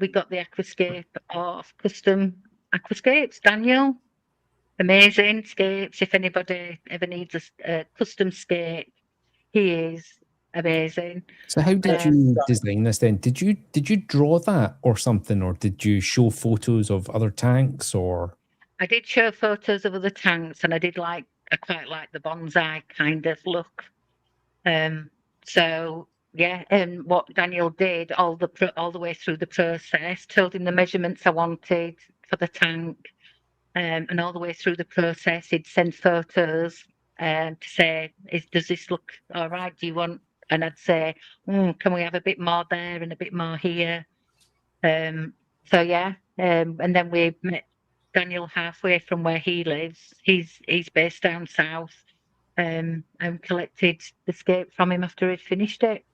We got the aquascape of Custom Aquascapes, Daniel. Amazing scapes. If anybody ever needs a custom scape, he is amazing. So how did you design this then? Did you draw that or something, or did you show photos of other tanks? Or I did show photos of other tanks, and I quite like the bonsai kind of look. So yeah, and what Daniel did all the way through the process, told him the measurements I wanted for the tank. And all the way through the process, he'd send photos to say, does this look all right? Do you want? And I'd say, can we have a bit more there and a bit more here? So yeah, and then we met Daniel halfway from where he lives. He's based down south, and collected the scape from him after he'd finished it.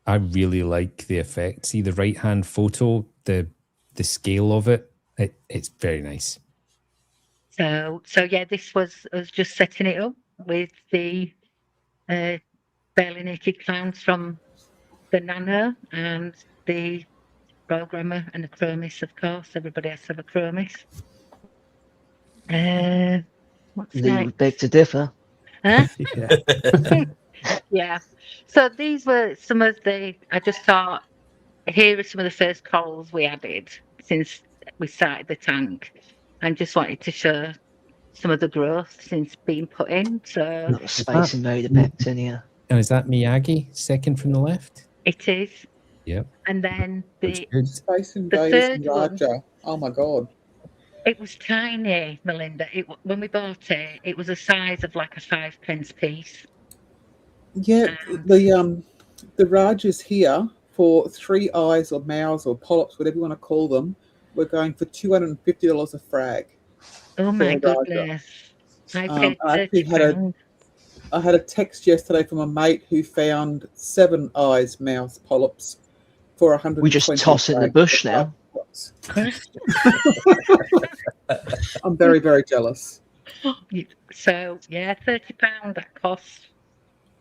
I really like the effect. See the right-hand photo, the scale of it. It's very nice. So yeah, this was us just setting it up with the barely naked clowns from the Nano and the programmer and the chromis, of course. Everybody has to have a chromis. What's next? Beg to differ. Huh? Yeah. So these were some of I just thought, here are some of the first corals we added since we started the tank, and just wanted to show some of the growth since being put in. So not Space Invader Pectinia. And is that Miyagi, second from the left? It is. Yep. And then the Space Invaders Raja. Oh my god. It was tiny, Melinda. When we bought it, it was the size of like a 5p piece. Yeah, the Rajas here for 3 eyes or mouths or polyps, whatever you want to call them, we're going for $250 a frag. Oh my goodness! I paid £30. I had a text yesterday from a mate who found 7 eyes mouse polyps for 120. We just toss it in the bush now. I'm very, very jealous. So yeah, £30 that cost.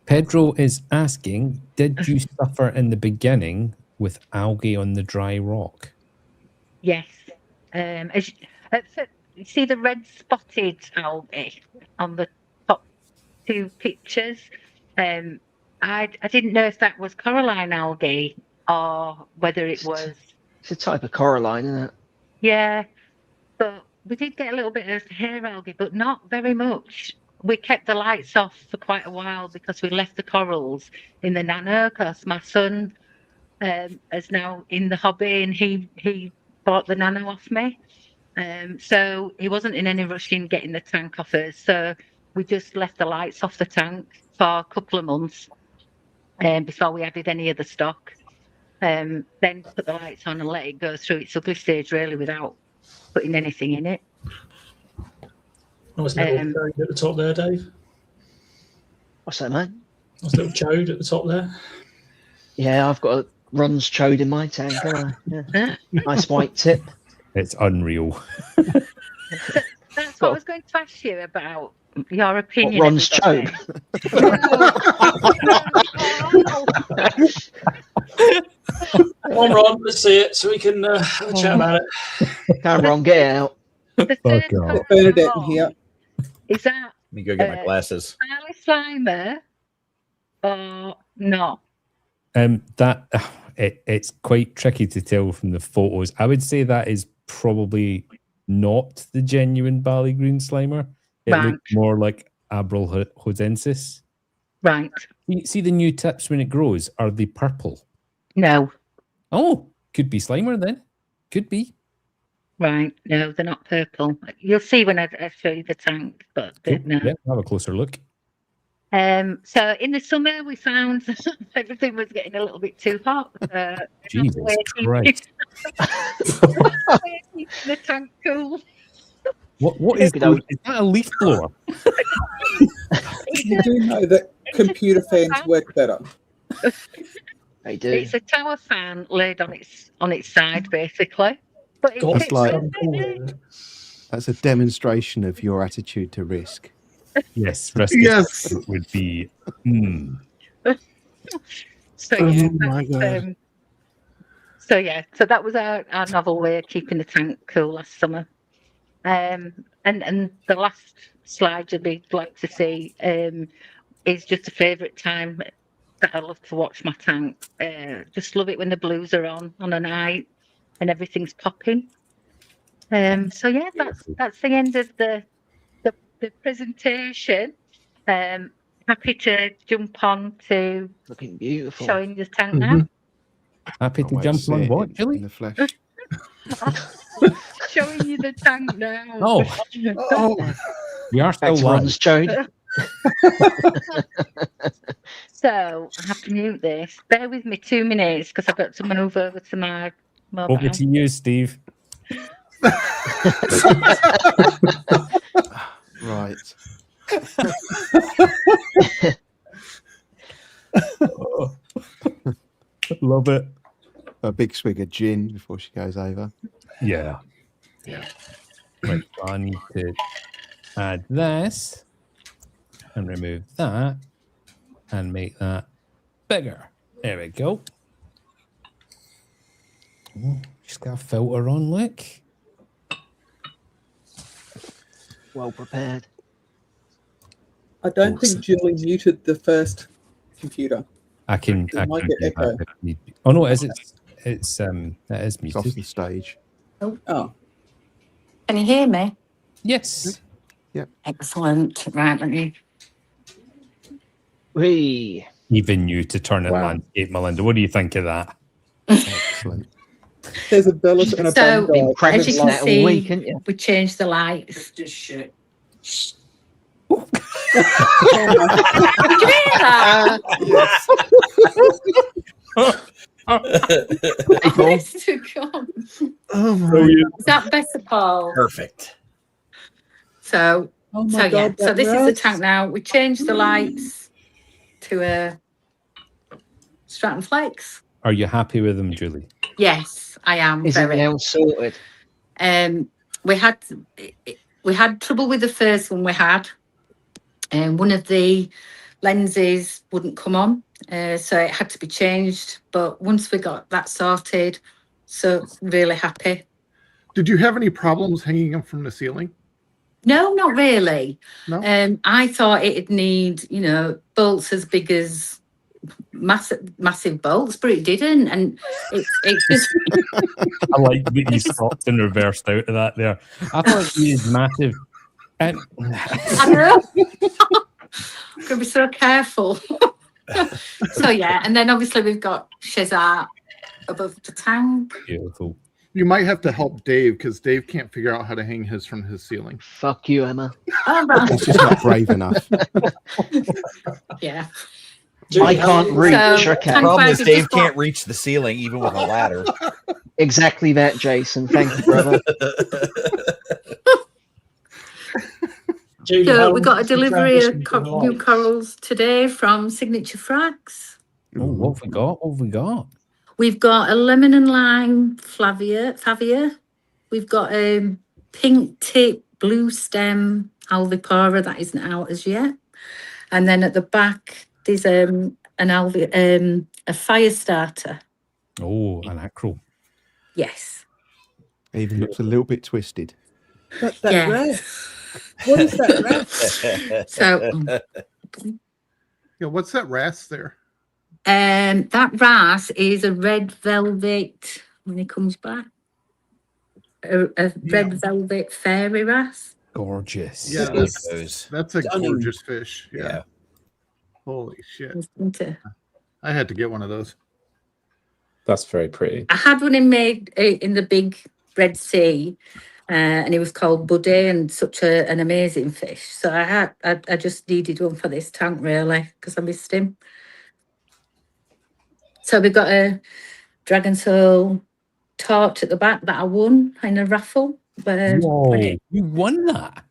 Pedro is asking, did you suffer in the beginning with algae on the dry rock? Yes. You see the red spotted algae on the top 2 pictures? I didn't know if that was coralline algae or whether it was. It's a type of coralline, isn't it? Yeah, but we did get a little bit of hair algae, but not very much. We kept the lights off for quite a while because we left the corals in the nano, because my son is now in the hobby and he bought the nano off me. So he wasn't in any rush in getting the tank off us. So we just left the lights off the tank for a couple of months before we added any of the stock. Then put the lights on and let it go through its ugly stage really without putting anything in it. Nice little chode at the top there, Dave. What's that, mate? Nice little chode at the top there. Yeah, I've got a Ron's chode in my tank, haven't I? Yeah. Nice white tip. It's unreal. That's what I was going to ask you about. Your opinion. What, Ron's chode? Come on, Ron, let's see it so we can have a chat about it. Come on, Ron, get it out. Bernadette in here. Is that? Let me go get my glasses. Charlie Slimer or not? It's quite tricky to tell from the photos. I would say that is probably not the genuine Ballygreen Slimer. It looks more like Abralhodensis. Right. You see the new tips when it grows, are they purple? No. Oh, could be Slimer then. Could be. Right. No, they're not purple. You'll see when I show you the tank, but no. Yeah, have a closer look. So in the summer we found everything was getting a little bit too hot. Jesus Christ. The tank cool. What is that? Is that a leaf blower? You do know that computer fans work better. They do. It's a tower fan laid on its side, basically. But That's like that's a demonstration of your attitude to risk. Yes, risk would be. So yeah, so that was our novel way of keeping the tank cool last summer. And the last slide you'll be glad to see is just a favourite time that I love to watch my tank. Just love it when the blues are on a night and everything's popping. So yeah, that's the end of the presentation. Happy to jump on to looking beautiful, showing the tank now. Happy to jump on what, Julie? In the flesh. Showing you the tank now. Oh. We are still Ron's chode. So I have to mute this. Bear with me 2 minutes because I've got to move over to my mobile. Over to you, Steve. Right. Love it. A big swig of gin before she goes over. Yeah. Right, so I need to add this and remove that and make that bigger. There we go. Oh, just got a filter on, look. Well prepared. I don't think Julie muted the first computer. I can It might get echo. do that if need be. Oh no, it is that is It's off muted. the stage. Oh. Can you hear me? Yes. Yep. Excellent. Right, let me. Even you to turn it Wow. landscape, Melinda. What do you think of that? Excellent. There's a bellows and a So, bun guy. as you can see, week, haven't you? we changed the lights. Just shit. Did you hear that? Honest to God. Oh my! Is that better, Paul? Perfect. So Oh my So yeah, God, so that this is the wrasse. tank now. We changed the lights to Stratton Flex. Are you happy with them, Julie? Yes, I am Is it very. now sorted? We had trouble with the first one we had, and one of the lenses wouldn't come on, so it had to be changed. But once we got that sorted, so really happy. Did you have any problems hanging them from the ceiling? No, not really. No. I thought it'd need, bolts as big as massive bolts, but it didn't, and it just. I like that you stopped and reversed out of that there. I thought it was massive. And I know. Gotta be so careful. So yeah, and then obviously we've got Shazar above the tank. Beautiful. You might have to help Dave because Dave can't figure out how to hang his from his ceiling. Fuck you, Emma. He's just not brave enough. Yeah. I can't reach. So, Okay. The problem is Tank Dave just can't reach the ceiling even with a ladder. Exactly that, Jason. Thank you, brother. Julie, So how we long got a is the delivery transition of to the new lights? corals today from Signature Frags. Oh, what have we got? What have we got? We've got a lemon and lime favia. We've got a pink tip, blue stem alvipara that isn't out as yet. And then at the back, there's a fire starter. Oh, an acro. Yes. It even looks a little bit twisted. That Yeah. wrasse. What is that wrasse? So Yeah, what's that wrasse there? that wrasse is a red velvet when he comes back. A red velvet fairy wrasse. Gorgeous. Yeah, It is that's a stunning. gorgeous fish. Yeah. Yeah. Holy shit. Isn't it? I had to get one of those. That's very pretty. I had one in the big Red Sea, and it was called Buddy, and such an amazing fish. So I just needed one for this tank really because I missed him. So we've got a Dragon Soul torch at the back that I won in a raffle. Whoa, you won that?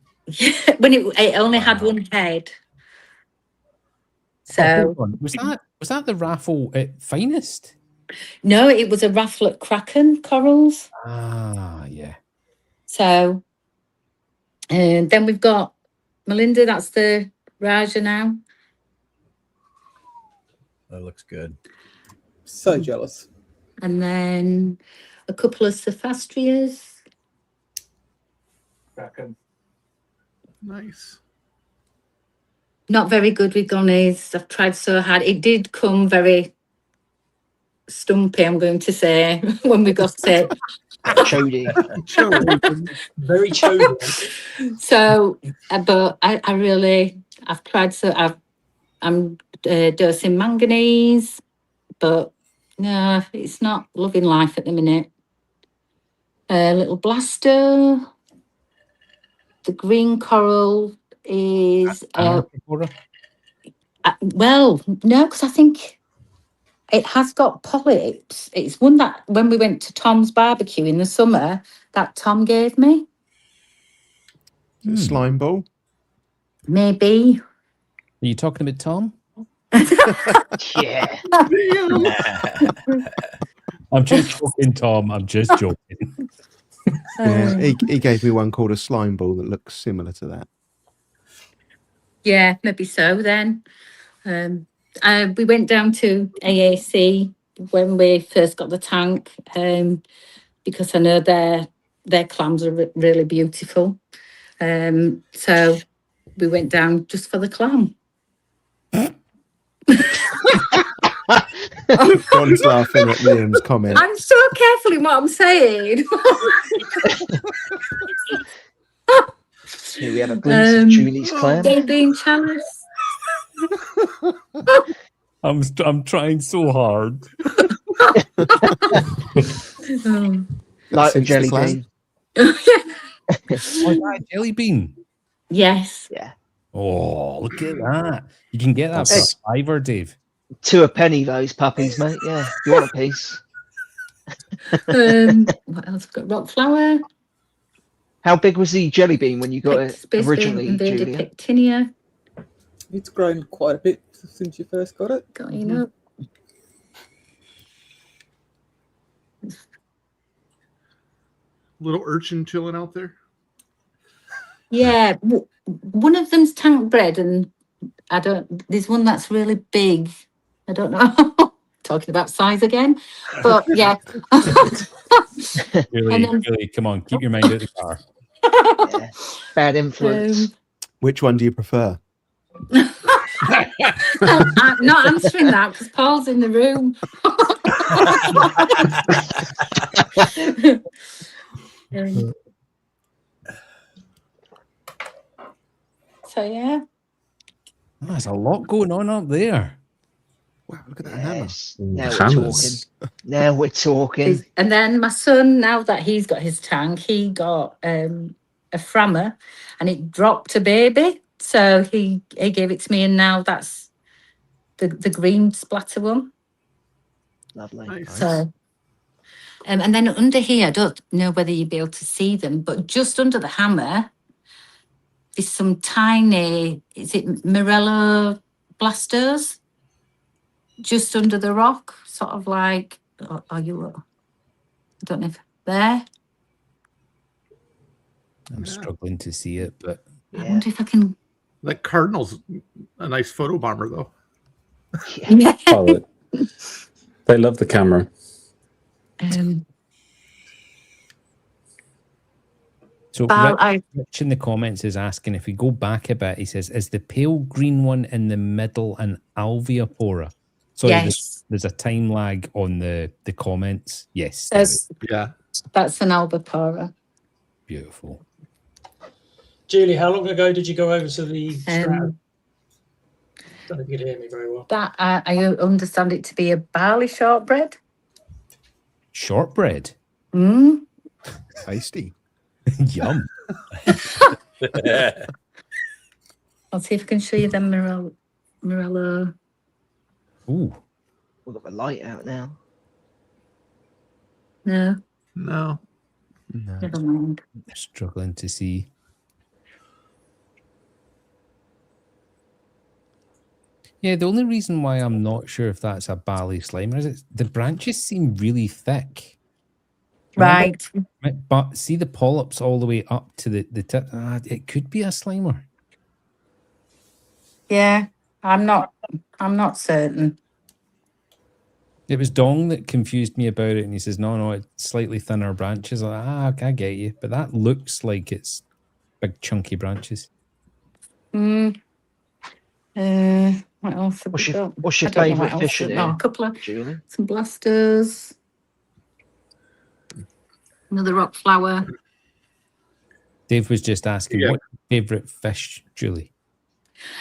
When it only had one head. So hold on. Was that the raffle at Finest? no, it was a raffle at Kraken Corals. Ah, yeah. So, and then we've got Melinda. That's the Raja now. That looks good. So jealous. And then a couple of Cephastrias. Nice. Not very good with gunnies. I've tried so hard. It did come very stumpy, I'm going to say, when we got it. Chody. Very chody. So, but I've tried so. I'm dosing manganese, but no, it's not loving life at the minute. Little blaster. The green coral is well, no, because I think it has got polyps. It's one that when we went to Tom's barbecue in the summer that Tom gave me. Slime ball? Maybe. Are you talking about Tom? Yeah. I'm just joking, Tom. I'm just joking. Yeah, he gave me one called a slime ball that looks similar to that. Yeah, maybe so then. We went down to AAC when we first got the tank because I know their clams are really beautiful. So we went down just for the clam. John's laughing at Liam's comment. I'm so careful in what I'm saying. Here we have a glimpse of Julie's clam. Being chalice. I'm trying so hard. Like a jelly bean. Oh, is that a jelly bean? Yes. Yeah. Oh, look at that. You can get that for $5, Dave. To a penny, those puppies, mate. Yeah. You want a piece? What else? Got rock flower. How big was the jelly bean when you got it Space originally, Invader Julia? Pectinia. It's grown quite a bit since you first got it. Going up. Little urchin chilling out there. Yeah, one of them's tank bred, and there's one that's really big. I don't know. Talking about size again, but yeah. Really, come on, keep your mind out the car. Yeah. Bad influence. Which one do you prefer? I'm not answering that because Paul's in the room. So yeah. There's a lot going on up there. Wow, look at that hammer. Now we're talking. Now we're talking. And then my son, now that he's got his tank, he got a Frammer, and it dropped a baby. So he gave it to me, and now that's the green splatter one. Lovely. Nice. So, and then under here, I don't know whether you'll be able to see them, but just under the hammer, there's some tiny, is it Morello blasters? Just under the rock, sort of like, I don't know if there. I'm struggling to see it, but I wonder if I can. That cardinal's a nice photo bomber, though. Yeah. Oh, they love the camera. So Rich in the comments is asking, if we go back a bit, he says, is the pale green one in the middle an alveopora? So yes. There's a time lag on the comments. Yes. That's an alveopora. Beautiful. Julie, how long ago did you go over to the Strand? I don't know if you could hear me very well. That I understand it to be a barley shortbread. Shortbread? Tasty. Yum. I'll see if I can show you them Morello. Ooh. We've got the light out now. No. Never mind. I'm struggling to see. Yeah, the only reason why I'm not sure if that's a Bali Slimer is the branches seem really thick. Right. But see the polyps all the way up to the tip. It could be a Slimer. Yeah, I'm not certain. It was Dong that confused me about it, and he says, no, it's slightly thinner branches. I'm like, I get you, but that looks like it's big chunky branches. What else have we got? What's your favourite fish in a couple of some blasters. Another rock flower. Dave was just asking, what's your favourite fish, Julie?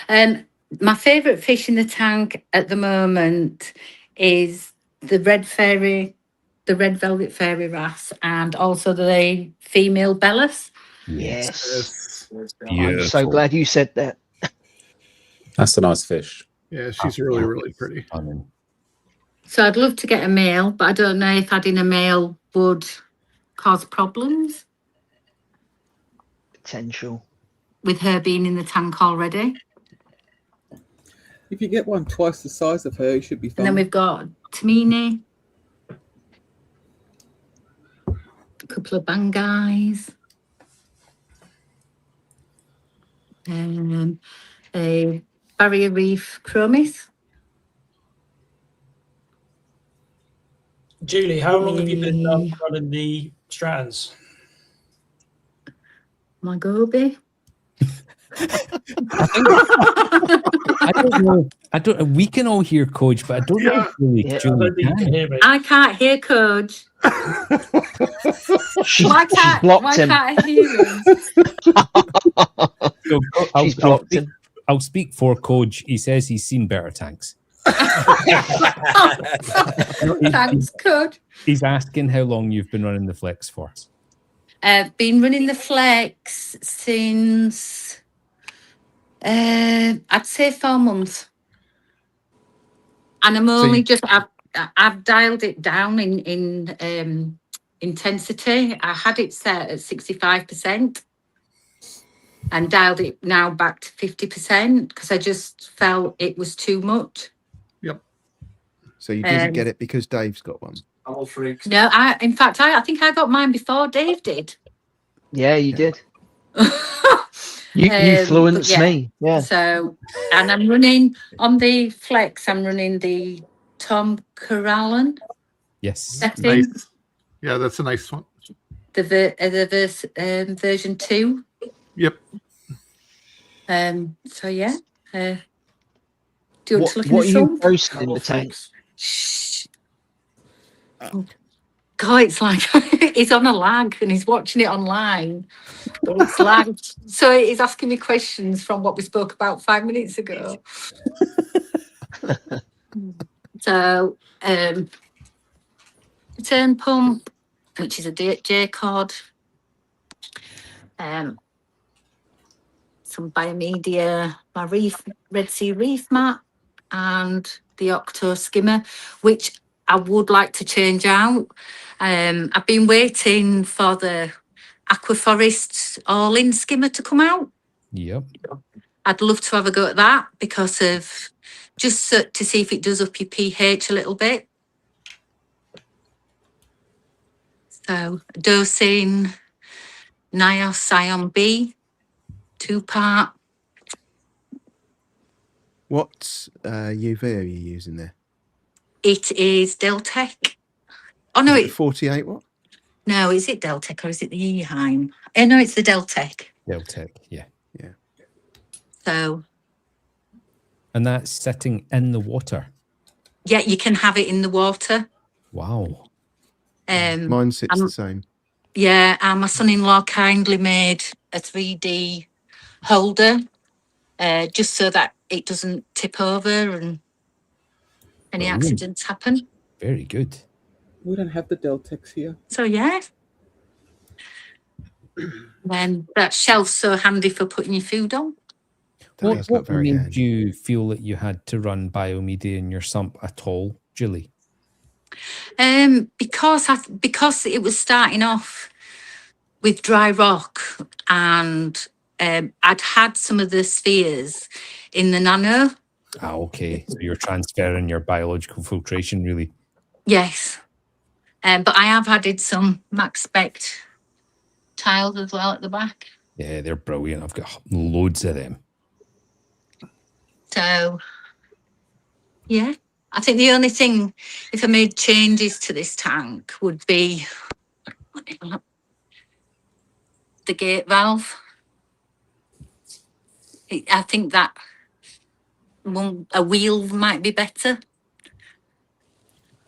My favourite fish in the tank at the moment is the red velvet fairy wrasse, and also the female Bellis. Yes. Beautiful. I'm so glad you said that. That's a nice fish. Yeah, she's really, really pretty. So I'd love to get a male, but I don't know if adding a male would cause problems. Potential. With her being in the tank already. If you get one twice the size of her, you should be fine. And then we've got Tamini. A couple of Bangais. A Barrier Reef Chromis. Julie, how long have you been running the Strands? My Goby. I don't know. We can all hear Coach, but I don't know if Julie can hear me. I can't hear Coach. Why can't I hear him? So, I'll speak for Coach. He says he's seen better tanks. Thanks, Coach. He's asking how long you've been running the Flex for. I've been running the Flex since I'd say 4 months, and I'm only I've dialed it down in intensity. I had it set at 65% and dialed it now back to 50% because I just felt it was too much. Yep. So you didn't get it because Dave's got one? All freaks. No, in fact, I think I got mine before Dave did. Yeah, you did. You influenced me. Yeah. So, and I'm running on the Flex, I'm running the Tom Corrallon. Yes. Setting. Nice. Yeah, that's a nice one. The version 2. Yep. So yeah. Do you want to look in What the are you sun? roasting in the tank? Shh. God, it's like he's on a lag and he's watching it online. But it's lagged. So he's asking me questions from what we spoke about 5 minutes ago. So return pump, which is a J cord. Some biomedia, my Red Sea Reef mat, and the Octo skimmer, which I would like to change out. I've been waiting for the Aquaforest all-in skimmer to come out. Yep. I'd love to have a go at that because of just to see if it does up your pH a little bit. So dosing NIOS Ion B, 2-part. What UV are you using there? It is Deltec. Oh no, Is it 48 watt? No, is it Deltec or is it the Eheim? No, it's the Deltec. Deltec, yeah. Yeah. So. And that's sitting in the water. Yeah, you can have it in the water. Wow. Mine sits the same. Yeah, and my son-in-law kindly made a 3D holder just so that it doesn't tip over and any accidents happen. Very good. We don't have the Deltex here. So yeah. Then that shelf's so handy for putting your food on. What made you feel that you had to run biomedia in your sump at all, Julie? Because it was starting off with dry rock and I'd had some of the spheres in the nano. Ah, okay. So you're transferring your biological filtration, really? Yes. But I have added some Max Spec tiles as well at the back. Yeah, they're brilliant. I've got loads of them. So, yeah. I think the only thing, if I made changes to this tank, would be the gate valve. I think that a wheel might be better.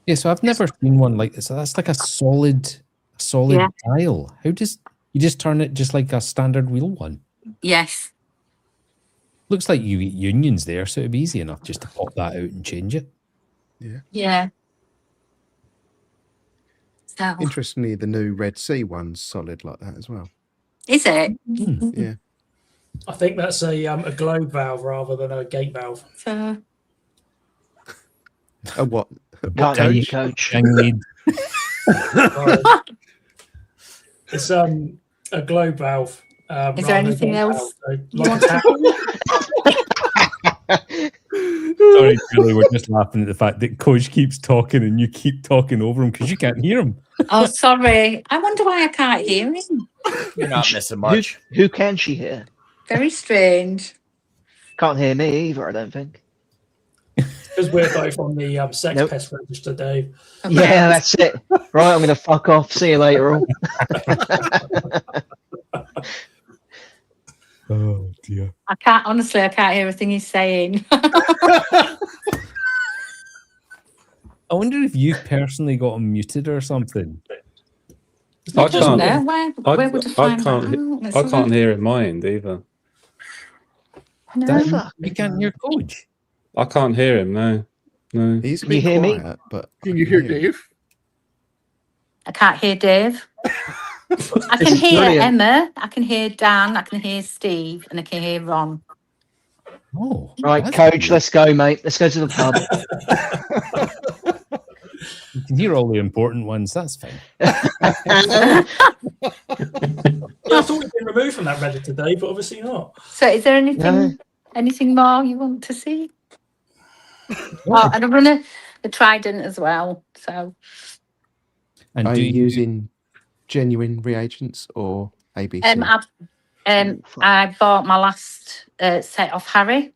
Yeah, so I've never seen one like this. So that's like a solid dial. How does you just turn it just like a standard wheel one? Yes. Looks like you eat unions there, so it'd be easy enough just to pop that out and change it. Yeah. Yeah. So interestingly, the new Red Sea one's solid like that as well. Is it? Yeah. I think that's a globe valve rather than a gate valve. So. A what? Can't hear you, Coach. It's a globe valve. Is there anything else? Sorry, Julie, we're just laughing at the fact that Coach keeps talking and you keep talking over him because you can't hear him. Oh, sorry. I wonder why I can't hear him. You're not missing much. Who can she hear? Very strange. Can't hear me either, I don't think. Because we're both on the sex pest register, Dave. Okay. Yeah, that's it. Right, I'm going to fuck off. See you later, all. Oh, dear. I can't hear a thing he's saying. I wonder if you personally got him muted or something. I can't. Where would I find that? I can't hear in my end either. No. You can't hear Coach. I can't hear him. No. He's Can you hear me? But Can you hear Dave? I can't hear Dave. I can hear Emma, I can hear Dan, I can hear Steve, and I can hear Ron. Oh, right, Coach, let's go, mate. Let's go to the pub. can hear all the important ones. That's fine. Yeah, I thought we'd been removed from that Reddit today, but obviously not. So, is there anything more you want to see? Oh, and I'm running a Trident as well. So, And are you using genuine reagents or ABC? I bought my last set off Harry.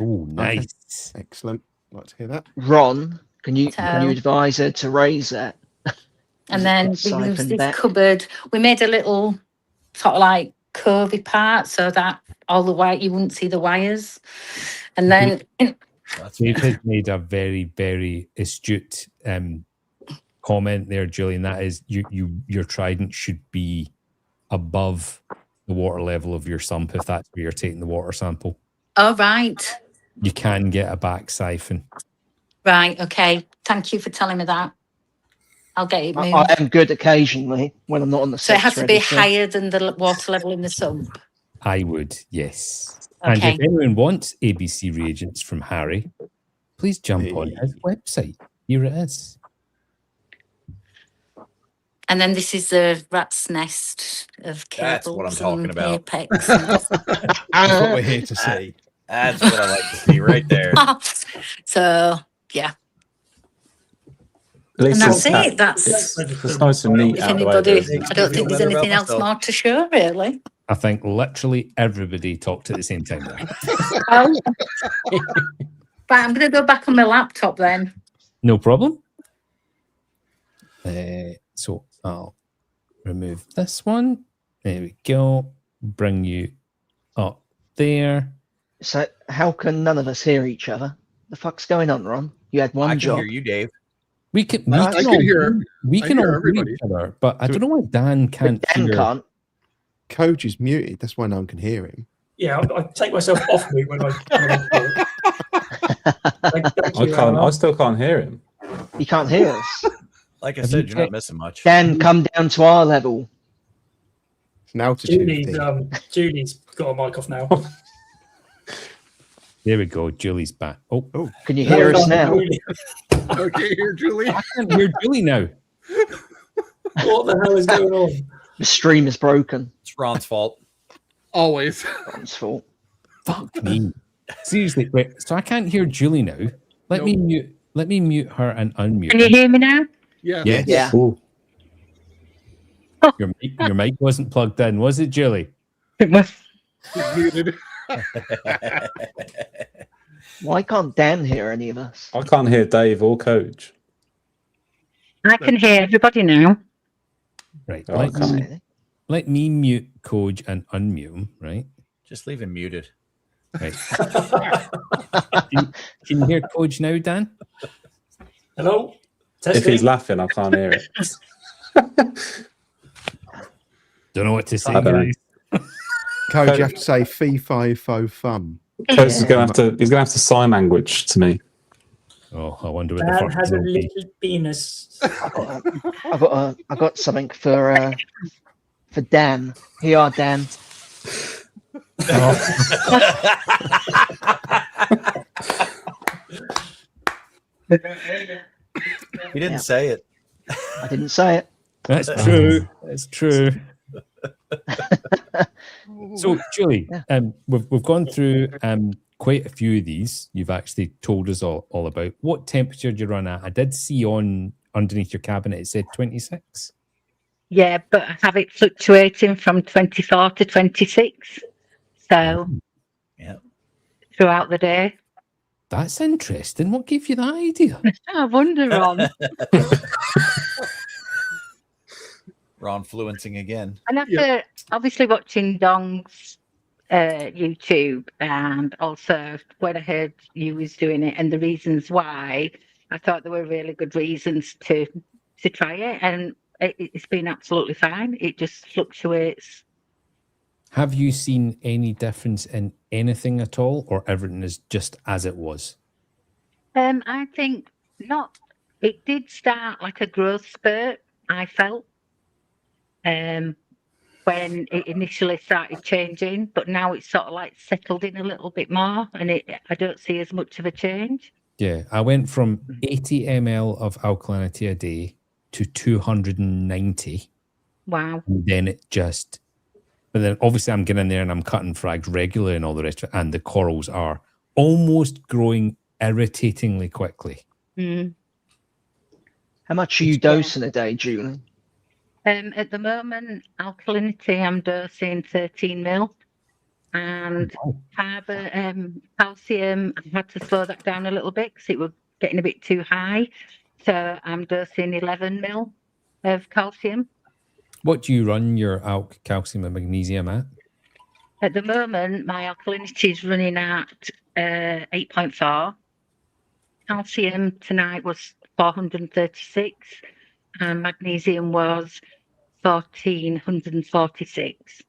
Oh, nice. Okay. Excellent. Like to hear that. Ron, can you advise her to raise that? And then we used this cupboard. We made a little sort of like curvy part so that all the white, you wouldn't see the wires. And then David made a very, very astute comment there, Julian. That is, your Trident should be above the water level of your sump if that's where you're taking the water sample. Oh, right. You can get a back siphon. Right, okay. Thank you for telling me that. I'll get it moved. I am good occasionally when I'm not on the So it has to be register. higher than the water level in the sump? I would, yes. Okay. And if anyone wants ABC reagents from Harry, please jump on his website. Here it is. And then this is the rat's nest of cables. That's what I'm talking about. Apex. That's what we're here to see. That's what I like to see right there. So, yeah. At least And that's it's it. That's it's nice and neat. if out the way anybody, there. I don't think there's anything else more to show, really. I think literally everybody talked at the same time there. Right, I'm going to go back on my laptop then. No problem. So I'll remove this one. There we go. Bring you up there. So how can none of us hear each other? The fuck's going on, Ron? You had one job. I can hear you, Dave. We can I all can hear everybody. Each other, but I don't know why Dan can't Dan hear. can't. Coach is muted. That's why no one can hear him. Yeah, I take myself off mute when I I still can't hear him. You can't hear us. Like I said, you're not missing much. Dan, come down to our level. It's an altitude Julie's got a mic off now. There we go. Julie's back. Oh. Can you hear us now? Okay, here, Julie. I can hear Julie now. What the hell is going on? The stream is broken. It's Ron's fault. Always. Ron's fault. Fuck me. Seriously, wait. So I can't hear Julie now. Let me mute her and unmute. Can you hear me now? Yeah. Yes. Yeah. Ooh. Your mic wasn't plugged in, was it, Julie? It was. Muted. Why can't Dan hear any of us? I can't hear Dave or Coach. I can hear everybody now. Right. Oh, Let me mute Coach and unmute him, right? Just leave him muted. Right. Can you hear Coach now, Dan? Hello? If he's laughing, I can't hear it. Don't know what to say, I don't know. guys. Coach, you have to say fee fi fo fum. Coach is gonna have to sign language to me. Oh, I wonder what the Dan fuck has a will be. little penis. I got something for Dan. Here are Dan. He didn't say it. I didn't say it. That's true. That's true. So, Julie, we've gone through quite a few of these. You've actually told us all about. What temperature do you run at? I did see on underneath your cabinet it said 26. Yeah, but I have it fluctuating from 24 to 26. So, yeah, throughout the day. That's interesting. What gave you that idea? I wonder, Ron. Ron fluencing again. And after obviously watching Dong's YouTube, and also when I heard you was doing it and the reasons why, I thought there were really good reasons to try it, and it's been absolutely fine. It just fluctuates. Have you seen any difference in anything at all, or everything is just as it was? I think not. It did start like a growth spurt, I felt, when it initially started changing, but now it's sort of like settled in a little bit more, and I don't see as much of a change. Yeah, I went from 80 ml of alkalinity a day to 290. Wow. And then but then obviously I'm getting in there and I'm cutting frags regularly and all the rest of it, and the corals are almost growing irritatingly quickly. Mm. How much are you dosing a day, Julie? At the moment, alkalinity, I'm dosing 13 mil. And calcium, I had to slow that down a little bit because it was getting a bit too high. So I'm dosing 11 mil of calcium. What do you run your alk, calcium, and magnesium at? At the moment, my alkalinity is running at 8.4. Calcium tonight was 436, and magnesium was 1446.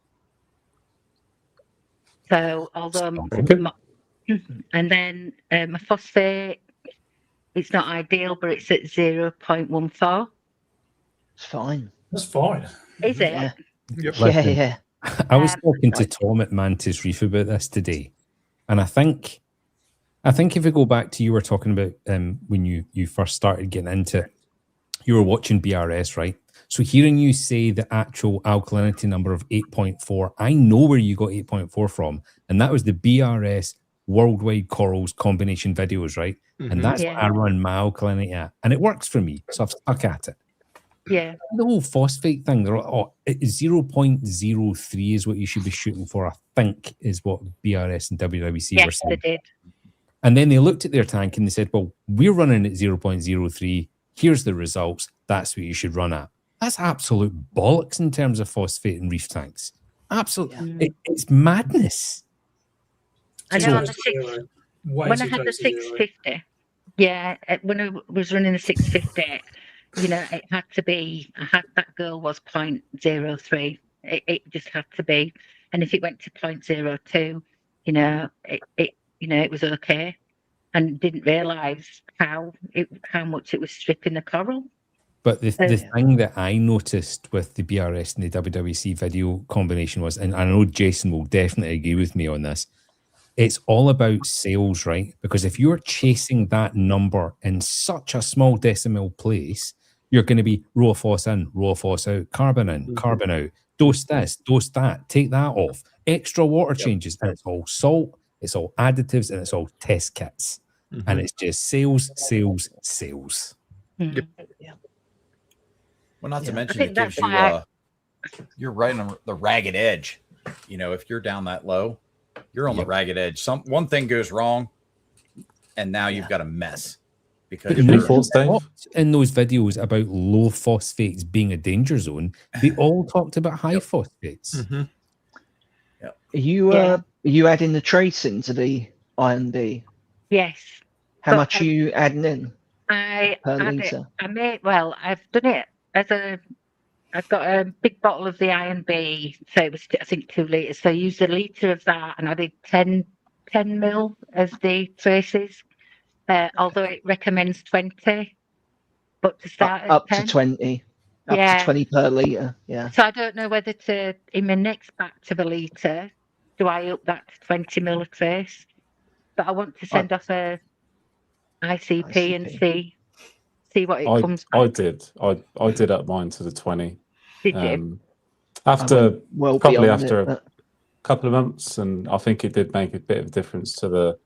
So, although, and then my phosphate, it's not ideal, but it's at 0.14. It's fine. That's fine. Is it? Yeah. Yep. Listen, Yeah. I was talking to Tom at Mantis Reef about this today, and I think if we go back to you were talking about when you first started getting into it, you were watching BRS, right? So hearing you say the actual alkalinity number of 8.4, I know where you got 8.4 from, and that was the BRS Worldwide Corals combination videos, right? And that's what I run my alkalinity at, and it works for me, so I've stuck at it. Yeah. The whole phosphate thing, they're like, 0.03 is what you should be shooting for, I think, is what BRS and WWC were saying. Yes, they did. And then they looked at their tank and they said, well, we're running at 0.03. Here's the results. That's what you should run at. That's absolute bollocks in terms of phosphate and reef tanks. Absolutely. It's madness. I know on the when I had the 650, when I was running the 650, it had to be, that goal was 0.03. It just had to be. And if it went to 0.02, it was okay. And didn't realise how much it was stripping the coral. But the thing that I noticed with the BRS and the WWC video combination was, and I know Jason will definitely agree with me on this, it's all about sales, right? Because if you're chasing that number in such a small decimal place, you're going to be row of phos in, row of phos out, carbon in, carbon out, dose this, dose that, take that off, extra water changes, and it's all salt, it's all additives, and it's all test kits. And it's just sales, sales, sales. Well, not to mention I it think gives you you're right on the ragged edge. If you're down that low, you're on the ragged edge. One thing goes wrong, and now you've got a mess. Because in those videos about low phosphates being a danger zone, they all talked about high phosphates. Are you adding the trace into the IND? Yes. How much are you adding in? Per litre? I've done it I've got a big bottle of the INB, so it was, I think, 2 litres. So I used 1 litre of that, and I did 10 mil as the traces, although it recommends 20. But to start up at 10, to 20. Up to 20 per litre, yeah. So I don't know whether to, in my next batch of 1 litre, do I up that to 20 mil a trace? But I want to send off a ICP and see what it comes back. I did up mine to the 20. Did you? After probably after a couple of months, and I think it did make a bit of a difference to the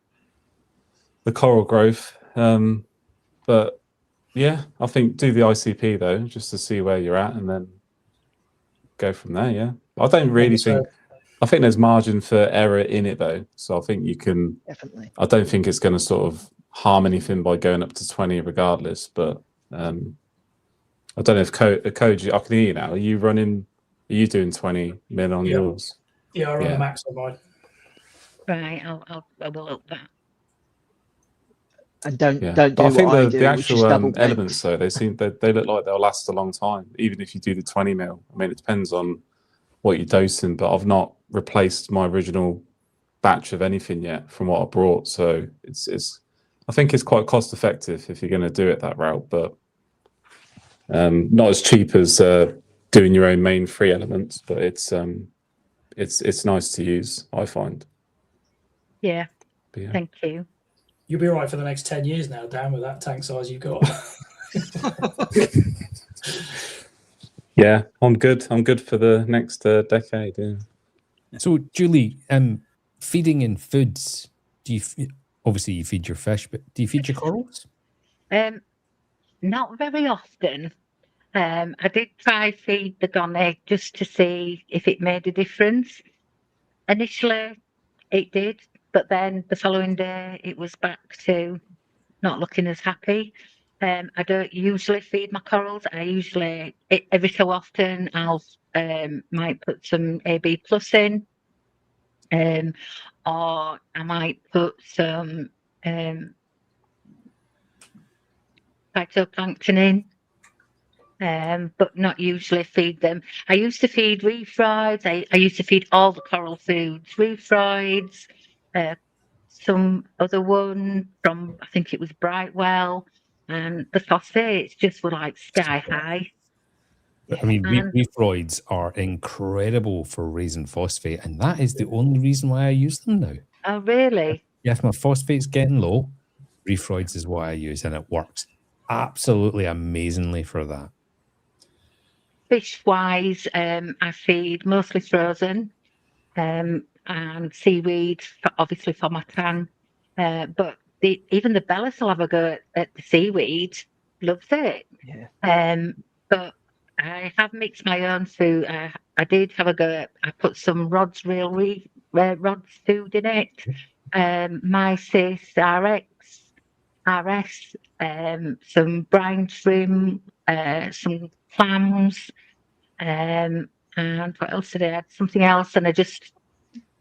coral growth. But yeah, I think do the ICP though, just to see where you're at, and then go from there. Yeah, I don't really think. I think there's margin for error in it though, so I think you can. Definitely. I don't think it's going to sort of harm anything by going up to 20 regardless, but I don't know if code I can hear you now. Are you doing 20 mil on yours? Yeah, I run the max on mine. Right, I will up that. And don't do but I think what I the do, actual which is elements though, they look like they'll last a long time, even if you do the 20 mil. I mean, it depends on what you're dosing, but I've not replaced my original batch of anything yet from what I brought, so I think it's quite cost effective if you're going to do it that route, but not as cheap as doing your own main 3 elements, but it's nice to use, I find. Yeah. Thank you. You'll be all right for the next 10 years now, Dan, with that tank size you've got. Yeah, I'm good. I'm good for the next decade. Yeah. So, Julie, feeding in foods, do you obviously you feed your fish, but do you feed your corals? Not very often. I did try feed the gonny just to see if it made a difference. Initially, it did, but then the following day, it was back to not looking as happy. I don't usually feed my corals. I usually, every so often, I'll might put some AB plus in, or I might put some phytoplankton in. But not usually feed them. I used to feed reefroids. I used to feed all the coral foods, reefroids, some other one from, I think it was Brightwell, and the phosphates just were like sky high. I mean, reefroids are incredible for raising phosphate, and that is the only reason why I use them now. Oh, really? Yeah, if my phosphate's getting low, reefroids is what I use, and it works absolutely amazingly for that. Fish-wise, I feed mostly frozen, and seaweed, obviously for my tan. But even the bellis will have a go at the seaweed. Loves it. Yeah. But I have mixed my own food. I did have a go. I put some Rod's Rod's food in it. Mysis RS, some brine shrimp, some clams, and what else did I add? Something else, and I just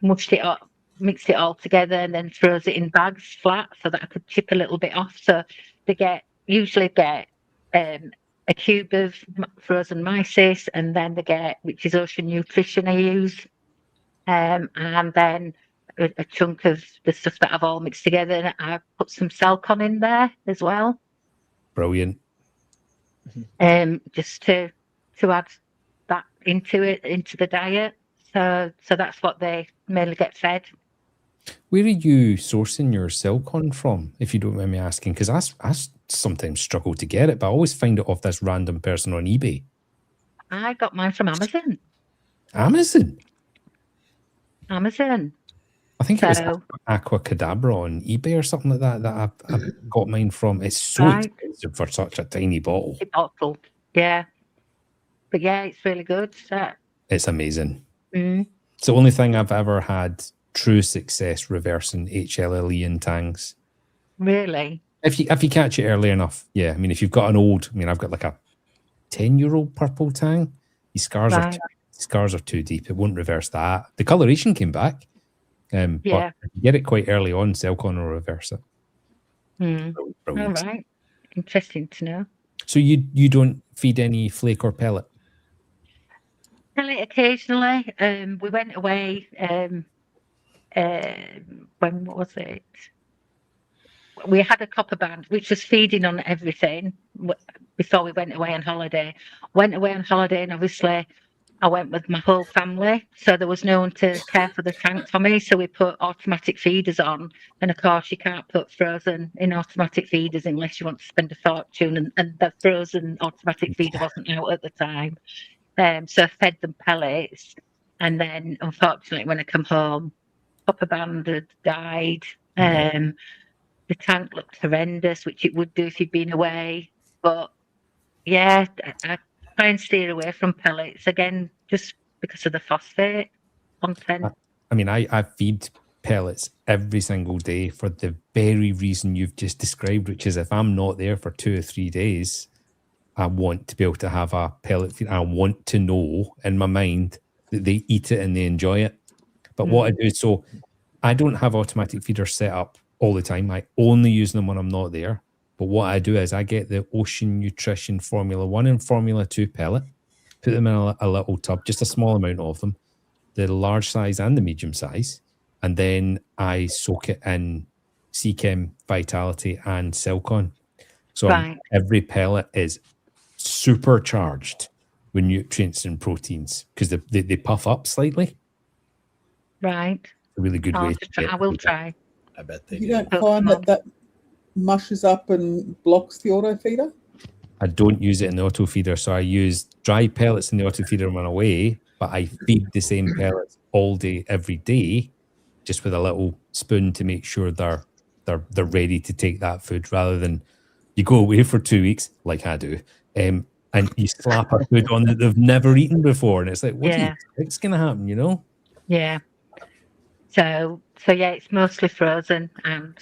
mushed it up, mixed it all together, and then throws it in bags flat so that I could chip a little bit off. So they usually get a cube of frozen mysis, and then they get, which is Ocean Nutrition I use, and then a chunk of the stuff that I've all mixed together. And I put some Selcon in there as well. Brilliant. Just to add that into the diet. So that's what they mainly get fed. Where are you sourcing your Selcon from, if you don't mind me asking? Because I sometimes struggle to get it, but I always find it off this random person on eBay. I got mine from Amazon. Amazon? I think it was Aqua Cadabra on eBay or something like that I got mine from. It's so expensive for such a tiny bottle. Yeah. But yeah, it's really good. It's amazing. Mm. It's the only thing I've ever had true success reversing HLLE in tanks. Really? If you catch it early enough, yeah. I mean, if you've got I've got like a 10-year-old purple tang. These scars are too deep. It won't reverse that. The coloration came back. But if you get it quite early on, Selcon will reverse it. All right. Interesting to know. So you don't feed any flake or pellet? Pellet occasionally. We went away. When was it? We had a copper band which was feeding on everything before we went away on holiday. And obviously I went with my whole family, so there was no one to care for the tank for me. So we put automatic feeders on, and of course you can't put frozen in automatic feeders unless you want to spend a fortune. And the frozen automatic feeder wasn't out at the time, so I fed them pellets. And then, unfortunately, when I come home, copper band had died. The tank looked horrendous, which it would do if you'd been away. But yeah, I try and steer away from pellets again, just because of the phosphate content. I mean, I feed pellets every single day for the very reason you've just described, which is if I'm not there for 2 or 3 days, I want to be able to have a pellet feed. I want to know in my mind that they eat it and they enjoy it. But what I do, so I don't have automatic feeders set up all the time. I only use them when I'm not there. But what I do is I get the Ocean Nutrition Formula 1 and Formula 2 pellet, put them in a little tub, just a small amount of them, the large size and the medium size, and then I soak it in Seachem, Vitality, and Selcon. So every pellet is supercharged with nutrients and proteins because they puff up slightly. Right. A really good way. I will try. I bet they You do. don't find that mushes up and blocks the auto feeder? I don't use it in the auto feeder, so I use dry pellets in the auto feeder when I'm away, but I feed the same pellets all day, every day, just with a little spoon to make sure they're ready to take that food, rather than you go away for 2 weeks, like I do, and you slap a food on that they've never eaten before, and it's like, what do you think's going to happen, you know? Yeah. So yeah, it's mostly frozen and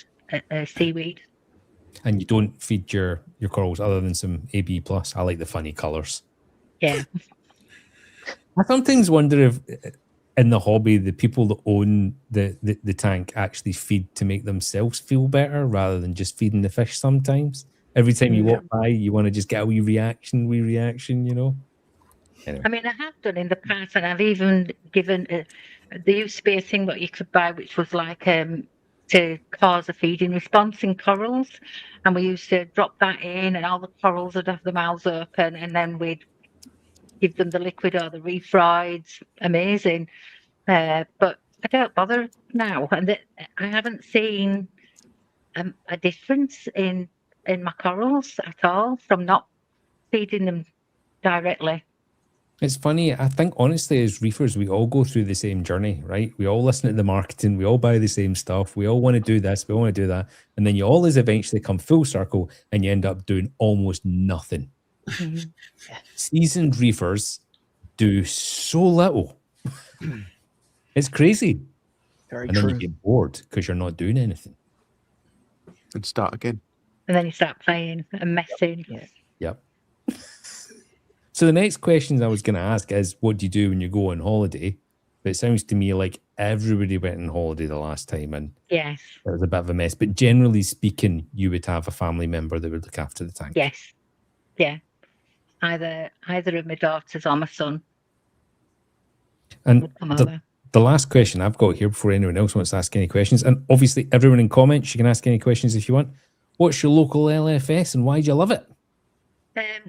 seaweed. And you don't feed your corals other than some AB+. I like the funny colours. Yeah. I sometimes wonder if in the hobby, the people that own the tank actually feed to make themselves feel better rather than just feeding the fish sometimes. Every time you walk by, you want to just get a wee reaction, you know? Anyway. I mean, I have done in the past, and I've even given there used to be a thing that you could buy, which was like to cause a feeding response in corals, and we used to drop that in, and all the corals would have their mouths open, and then we'd give them the liquid or the refrieds. Amazing, but I don't bother now, and I haven't seen a difference in my corals at all from not feeding them directly. It's funny. I think, honestly, as reefers, we all go through the same journey, right? We all listen to the marketing. We all buy the same stuff. We all want to do this. We all want to do that. And then you always eventually come full circle and you end up doing almost nothing. Seasoned reefers do so little. It's crazy. Very and then true. you get bored because you're not doing anything. And start again. And then you start playing and messing. Yep. So the next question I was going to ask is, what do you do when you go on holiday? But it sounds to me like everybody went on holiday the last time, and yes, it was a bit of a mess. But generally speaking, you would have a family member that would look after the tank. Yes, yeah. Either of my daughters or my son. And would come over. the last question I've got here before anyone else wants to ask any questions, and obviously everyone in comments, you can ask any questions if you want. What's your local LFS and why do you love it?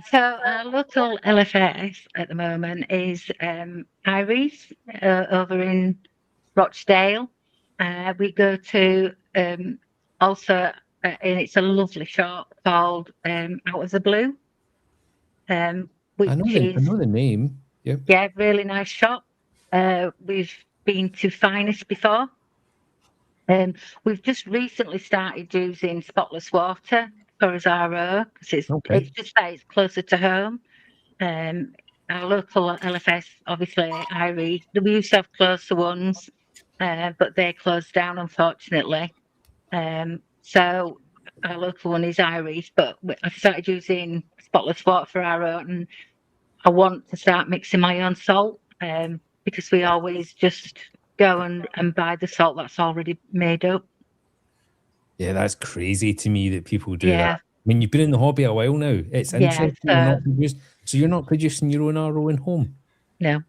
So our local LFS at the moment is Reefy over in Rochdale. We go to also, and it's a lovely shop called Out of the Blue. Which I know the name. Yep. Yeah, really nice shop. We've been to Finest before. We've just recently started using Spotless Water for as RO because it's just that it's closer to home. Our local LFS, obviously, Reefy. We used to have closer ones, but they closed down, unfortunately. So our local one is Reefy, but I've started using Spotless Water for RO, and I want to start mixing my own salt because we always just go and buy the salt that's already made up. Yeah, that's crazy to me that people do that. I mean, you've been in the hobby a while now. It's interesting. You're not producing your own RO in home. No.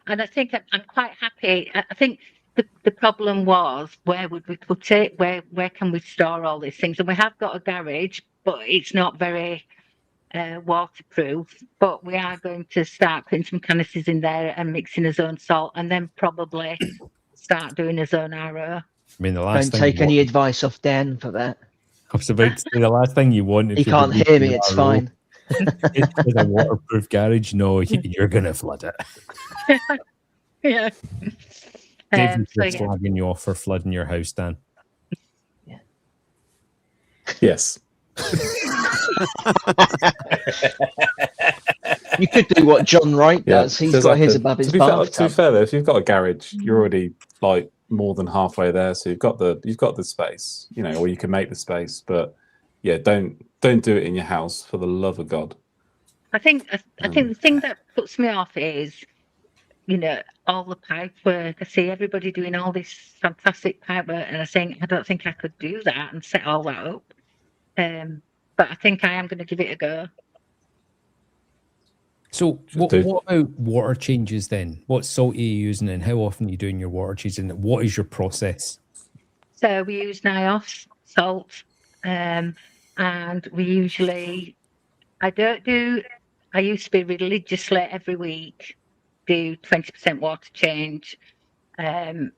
And I think I'm quite happy. I think the problem was, where would we put it? Where can we store all these things? And we have got a garage, but it's not very waterproof. But we are going to start putting some canisters in there and mixing his own salt, and then probably start doing his own RO. I mean, the last Don't take any advice off Dan for that. I was about to say the last thing you want. If he can't hear me, it's fine. It's a waterproof garage. No, you're going to flood it. Yeah. David's slagging you off for flooding your house, Dan. Yeah. Yes. You could do what John Wright does. He's got his above his bathtub. To be fair, though, if you've got a garage, you're already like more than halfway there. So you've got the space, you know, or you can make the space. But yeah, don't do it in your house, for the love of God. I think the thing that puts me off is, you know, all the pipe work. I see everybody doing all this fantastic pipe work, and I don't think I could do that and set all that up. But I think I am going to give it a go. So what about water changes then? What salt are you using and how often are you doing your water changes, and what is your process? So we use NIOS salt, and we usually, I used to be religiously every week do 20% water change, and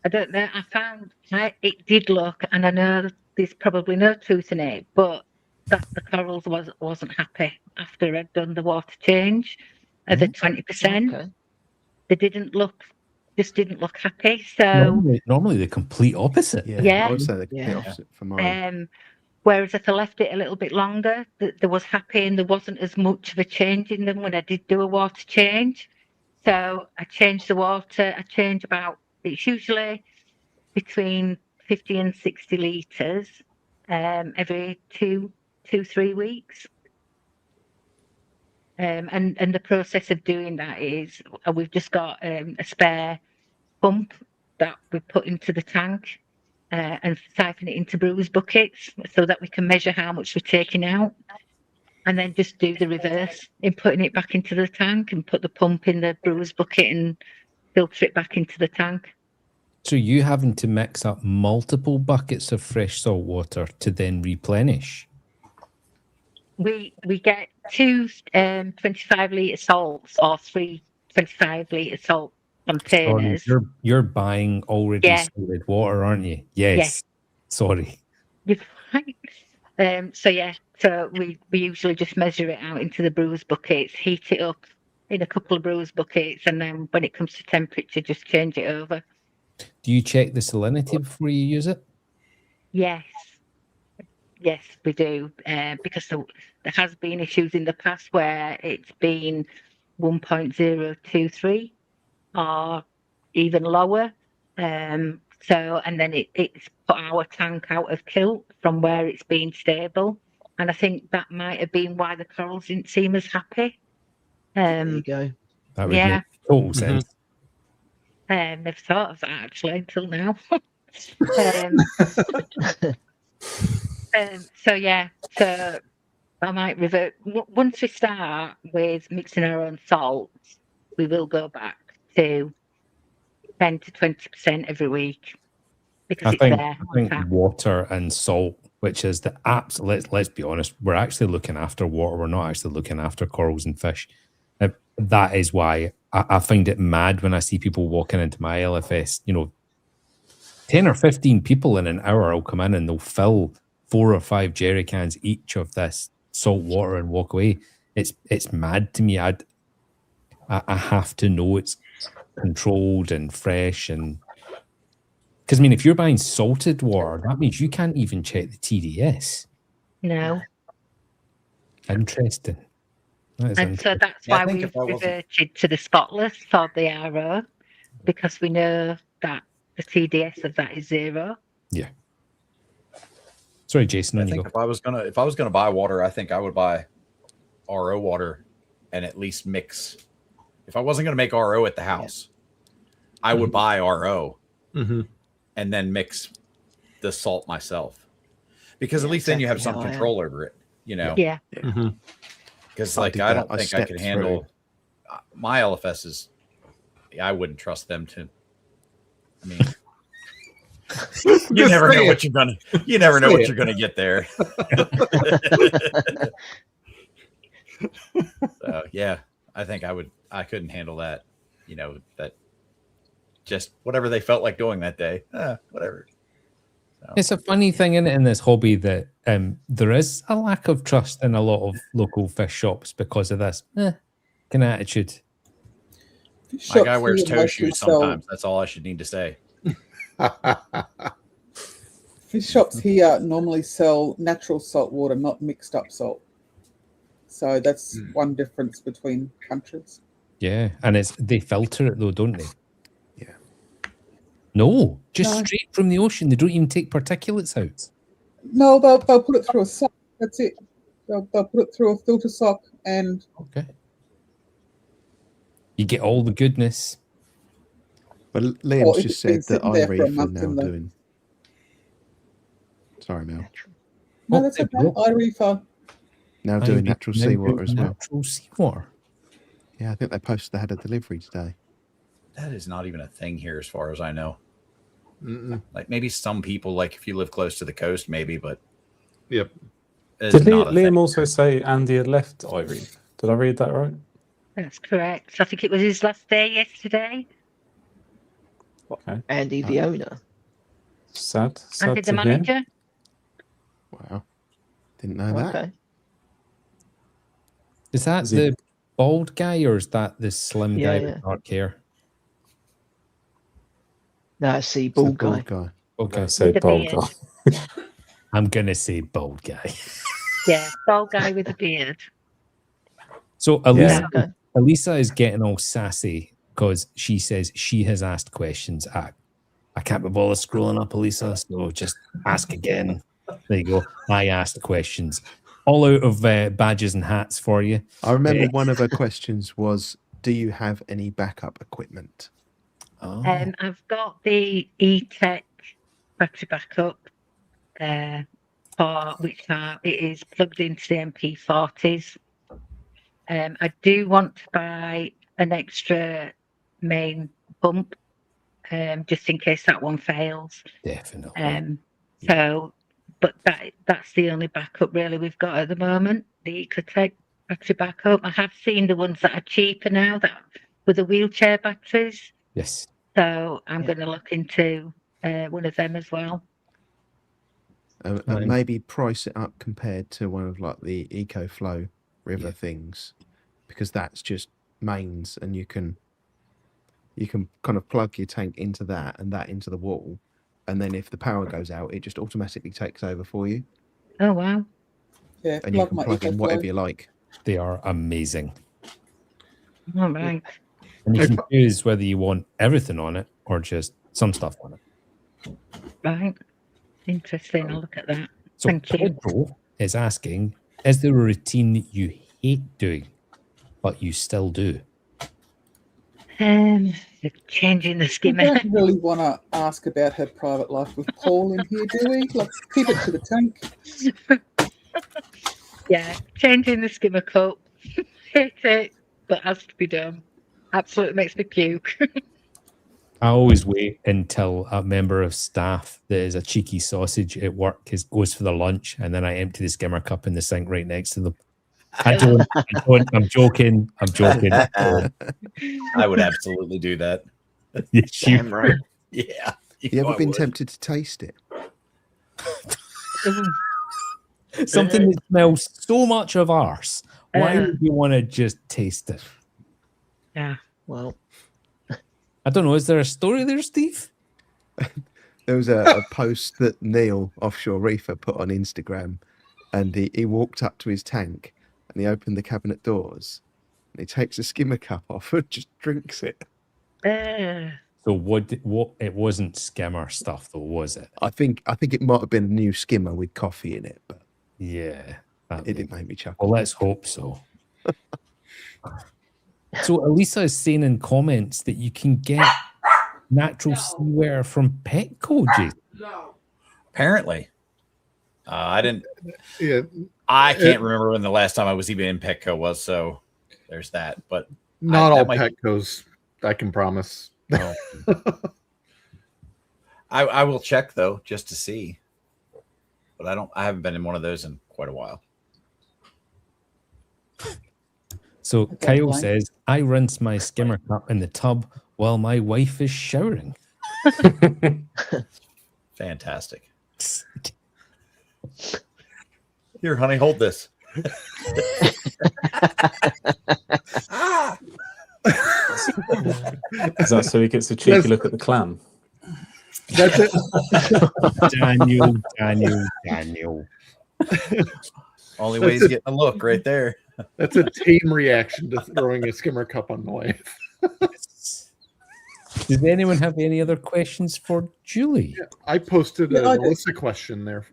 I don't know. I found it did look, and I know there's probably no truth in it, but that the corals wasn't happy after I'd done the water change at the 20%. Okay. They didn't look happy. So Normally the complete opposite. Yeah. I would say the complete opposite for mine. Whereas if I left it a little bit longer, they was happy and there wasn't as much of a change in them when I did do a water change. So I changed the water. I change it's usually between 50 and 60 litres every 3 weeks. And the process of doing that is we've just got a spare pump that we put into the tank and siphon it into brewers buckets so that we can measure how much we're taking out, and then just do the reverse in putting it back into the tank and put the pump in the brewers bucket and filter it back into the tank. So you having to mix up multiple buckets of fresh salt water to then replenish? We get 2 25-litre salts or 3 25-litre salt containers. Sorry, you're buying already salted water, aren't you? Yes. Sorry. You're right. So we usually just measure it out into the brewers buckets, heat it up in a couple of brewers buckets, and then when it comes to temperature, just change it over. Do you check the salinity before you use it? Yes, we do, because there has been issues in the past where it's been 1.023 or even lower. And then it's put our tank out of kilt from where it's been stable. And I think that might have been why the corals didn't seem as happy. There you go. That would make total sense. Never thought of that actually until now. So I might revert. Once we start with mixing our own salts, we will go back to 10 to 20% every week because I think water and salt, which is the absolute, let's be honest, we're actually looking after water. We're not actually looking after corals and fish. That is why I find it mad when I see people walking into my LFS, 10 or 15 people in an hour will come in and they'll fill 4 or 5 jerry cans each of this salt water and walk away. It's mad to me. I have to know it's controlled and fresh, and because if you're buying salted water, that means you can't even check the TDS. No. Interesting. So that's why we've reverted to the spotless for the RO, because we know that the TDS of that is 0. Yeah. Sorry, Jason. I think if I was gonna buy water, I think I would buy RO water and at least mix. If I wasn't gonna make RO at the house, I would buy RO and then mix the salt myself, because at least then you have some control over it. Yeah. Because I don't think I could handle my LFSs. I wouldn't trust them to. You never know what you're gonna. You never know what you're gonna get there. So yeah, I think I would. I couldn't handle that. That just whatever they felt like doing that day. Whatever. So. It's a funny thing in this hobby that there is a lack of trust in a lot of local fish shops because of this kind of attitude. My guy wears toe shoes sometimes. That's all I should need to say. Fish shops here normally sell natural salt water, not mixed up salt. So that's one difference between countries. Yeah, and they filter it though, don't they? Yeah. No, just straight from the ocean. They don't even take particulates out. No, they'll put it through a sock. That's it. They'll put it through a filter sock and... Okay. You get all the goodness. But Liam's just said that iReef are now doing... Sorry, Mel. No, that's okay. iReef are now doing natural seawater as well. Natural seawater. Yeah, I think they had a delivery today. That is not even a thing here, as far as I know. Like maybe some people, like if you live close to the coast, maybe, but yep. Did Liam also say Andy had left iReef? Did I read that right? That's correct. I think it was his last day yesterday. Okay. Andy, the owner. Sad Andy, the to hear. manager. Wow. Didn't know that. Okay. Is that Is he- the bald guy or is that the slim Yeah, guy yeah. with dark hair? No, it's the It's the bald guy. bald guy. Okay. Say With the bold beard. guy. I'm going to say bald guy. Yeah, bald guy with a beard. So Yeah. Elisa is getting all sassy because she says she has asked questions. I can't be bothered scrolling up, Elisa, so just ask again. There you go. I asked questions. All out of badges and hats for you. I remember one of her questions was, do you have any backup equipment? Oh. I've got the E-Tech battery backup, for which it is plugged into the MP40s. I do want to buy an extra main pump, just in case that one fails. Definitely. But that's the only backup really we've got at the moment. The Ecotech battery backup. I have seen the ones that are cheaper now that with the wheelchair batteries. Yes. So I'm going to look into one of them as well. And maybe price it up compared to one of like the EcoFlow river things, because that's just mains, and you can kind of plug your tank into that and that into the wall, and then if the power goes out, it just automatically takes over for you. Oh wow! Yeah, And you can plug in whatever you like. They are amazing. All right. And you can choose whether you want everything on it or just some stuff on it. Right. Interesting. I'll look at that. So Thank you. Pedro is asking, is there a routine that you hate doing, but you still do? Changing the We skimmer. don't really want to ask about her private life with Paul in here, do we? Like, keep it to the tank. Yeah, changing the skimmer cup. Hate it, but has to be done. Absolutely makes me puke. I always wait until a member of staff that is a cheeky sausage at work goes for their lunch, and then I empty the skimmer cup in the sink right next to them. I don't. I'm joking. I'm joking. I would absolutely do that. Yes, you- Damn right. Yeah. You ever been tempted to taste it? Something that smells so much of arse. Why would you want to just taste it? Yeah. Well, I don't know. Is there a story there, Steve? There was a post that Neil, offshore reefer, put on Instagram, and he walked up to his tank and he opened the cabinet doors and he takes a skimmer cup off and just drinks it. So what? It wasn't skimmer stuff, though, was it? I think it might have been a new skimmer with coffee in it, but yeah, it did make me chuckle. Well, let's hope so. So Elisa is saying in comments that you can get natural seawear from Petco, Jason. Apparently. I didn't. Yeah. I can't remember when the last time I was even in Petco was, so there's that. But not all Petcos, I can promise. No. I will check though, just to see. But I haven't been in one of those in quite a while. So Kyle says, I rinse my skimmer cup in the tub while my wife is showering. Fantastic. Here, honey, hold this. Is that so he gets a cheeky look at the clam? That's it. Daniel. Only way he's getting a look right there. That's a tame reaction to throwing a skimmer cup on the wife. Does anyone have any other questions for Julie? Yeah, I posted a Melissa question there.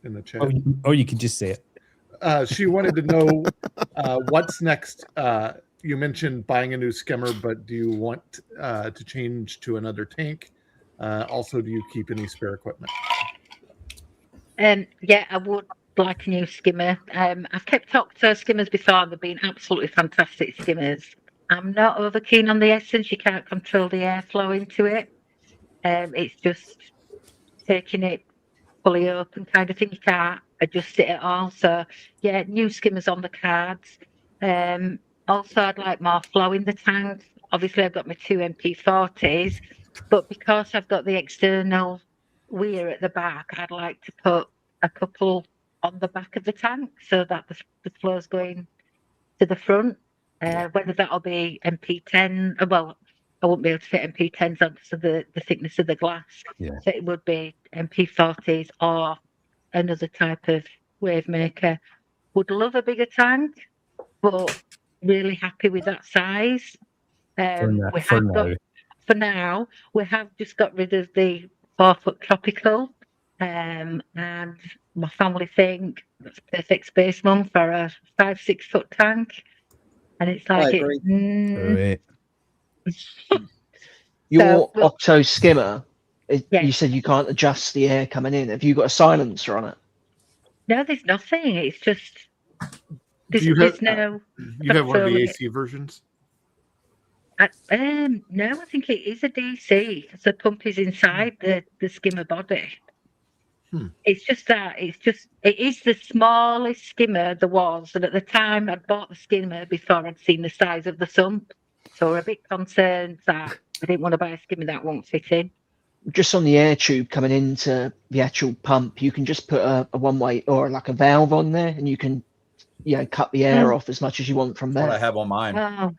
In the chat. Or you could just say it. She wanted to know what's next. You mentioned buying a new skimmer, but do you want to change to another tank? Also, do you keep any spare equipment? Yeah, I would like a new skimmer. I've kept Octo skimmers before. They've been absolutely fantastic skimmers. I'm not over keen on the Essence. You can't control the airflow into it. It's just taking it fully open kind of thing. You can't adjust it at all. So, yeah, new skimmers on the cards. Also, I'd like more flow in the tank. Obviously, I've got my 2 MP40s, but because I've got the external weir at the back, I'd like to put a couple on the back of the tank so that the flow's going to the front. Whether that'll be MP10, well, I won't be able to fit MP10s on because of the thickness of the glass. Yeah. So it would be MP40s or another type of wave maker. Would love a bigger tank, but really happy with that size. For now, we have just got rid of the 4-foot tropical, and my family think that's perfect space, Mum, for a 5-6 foot tank. And it's like I agree. Your Octo skimmer, you said you can't adjust the air coming in. Have you got a silencer on it? No, there's nothing. It's just You have one of the AC versions? No, I think it is a DC because the pump is inside the skimmer body. It's just that it is the smallest skimmer there was, and at the time I'd bought the skimmer before I'd seen the size of the sump, so we're a bit concerned that I didn't want to buy a skimmer that won't fit in. Just on the air tube coming into the actual pump, you can just put a one-way or like a valve on there, and you can cut the air off as much as you want from there. What I have on mine. How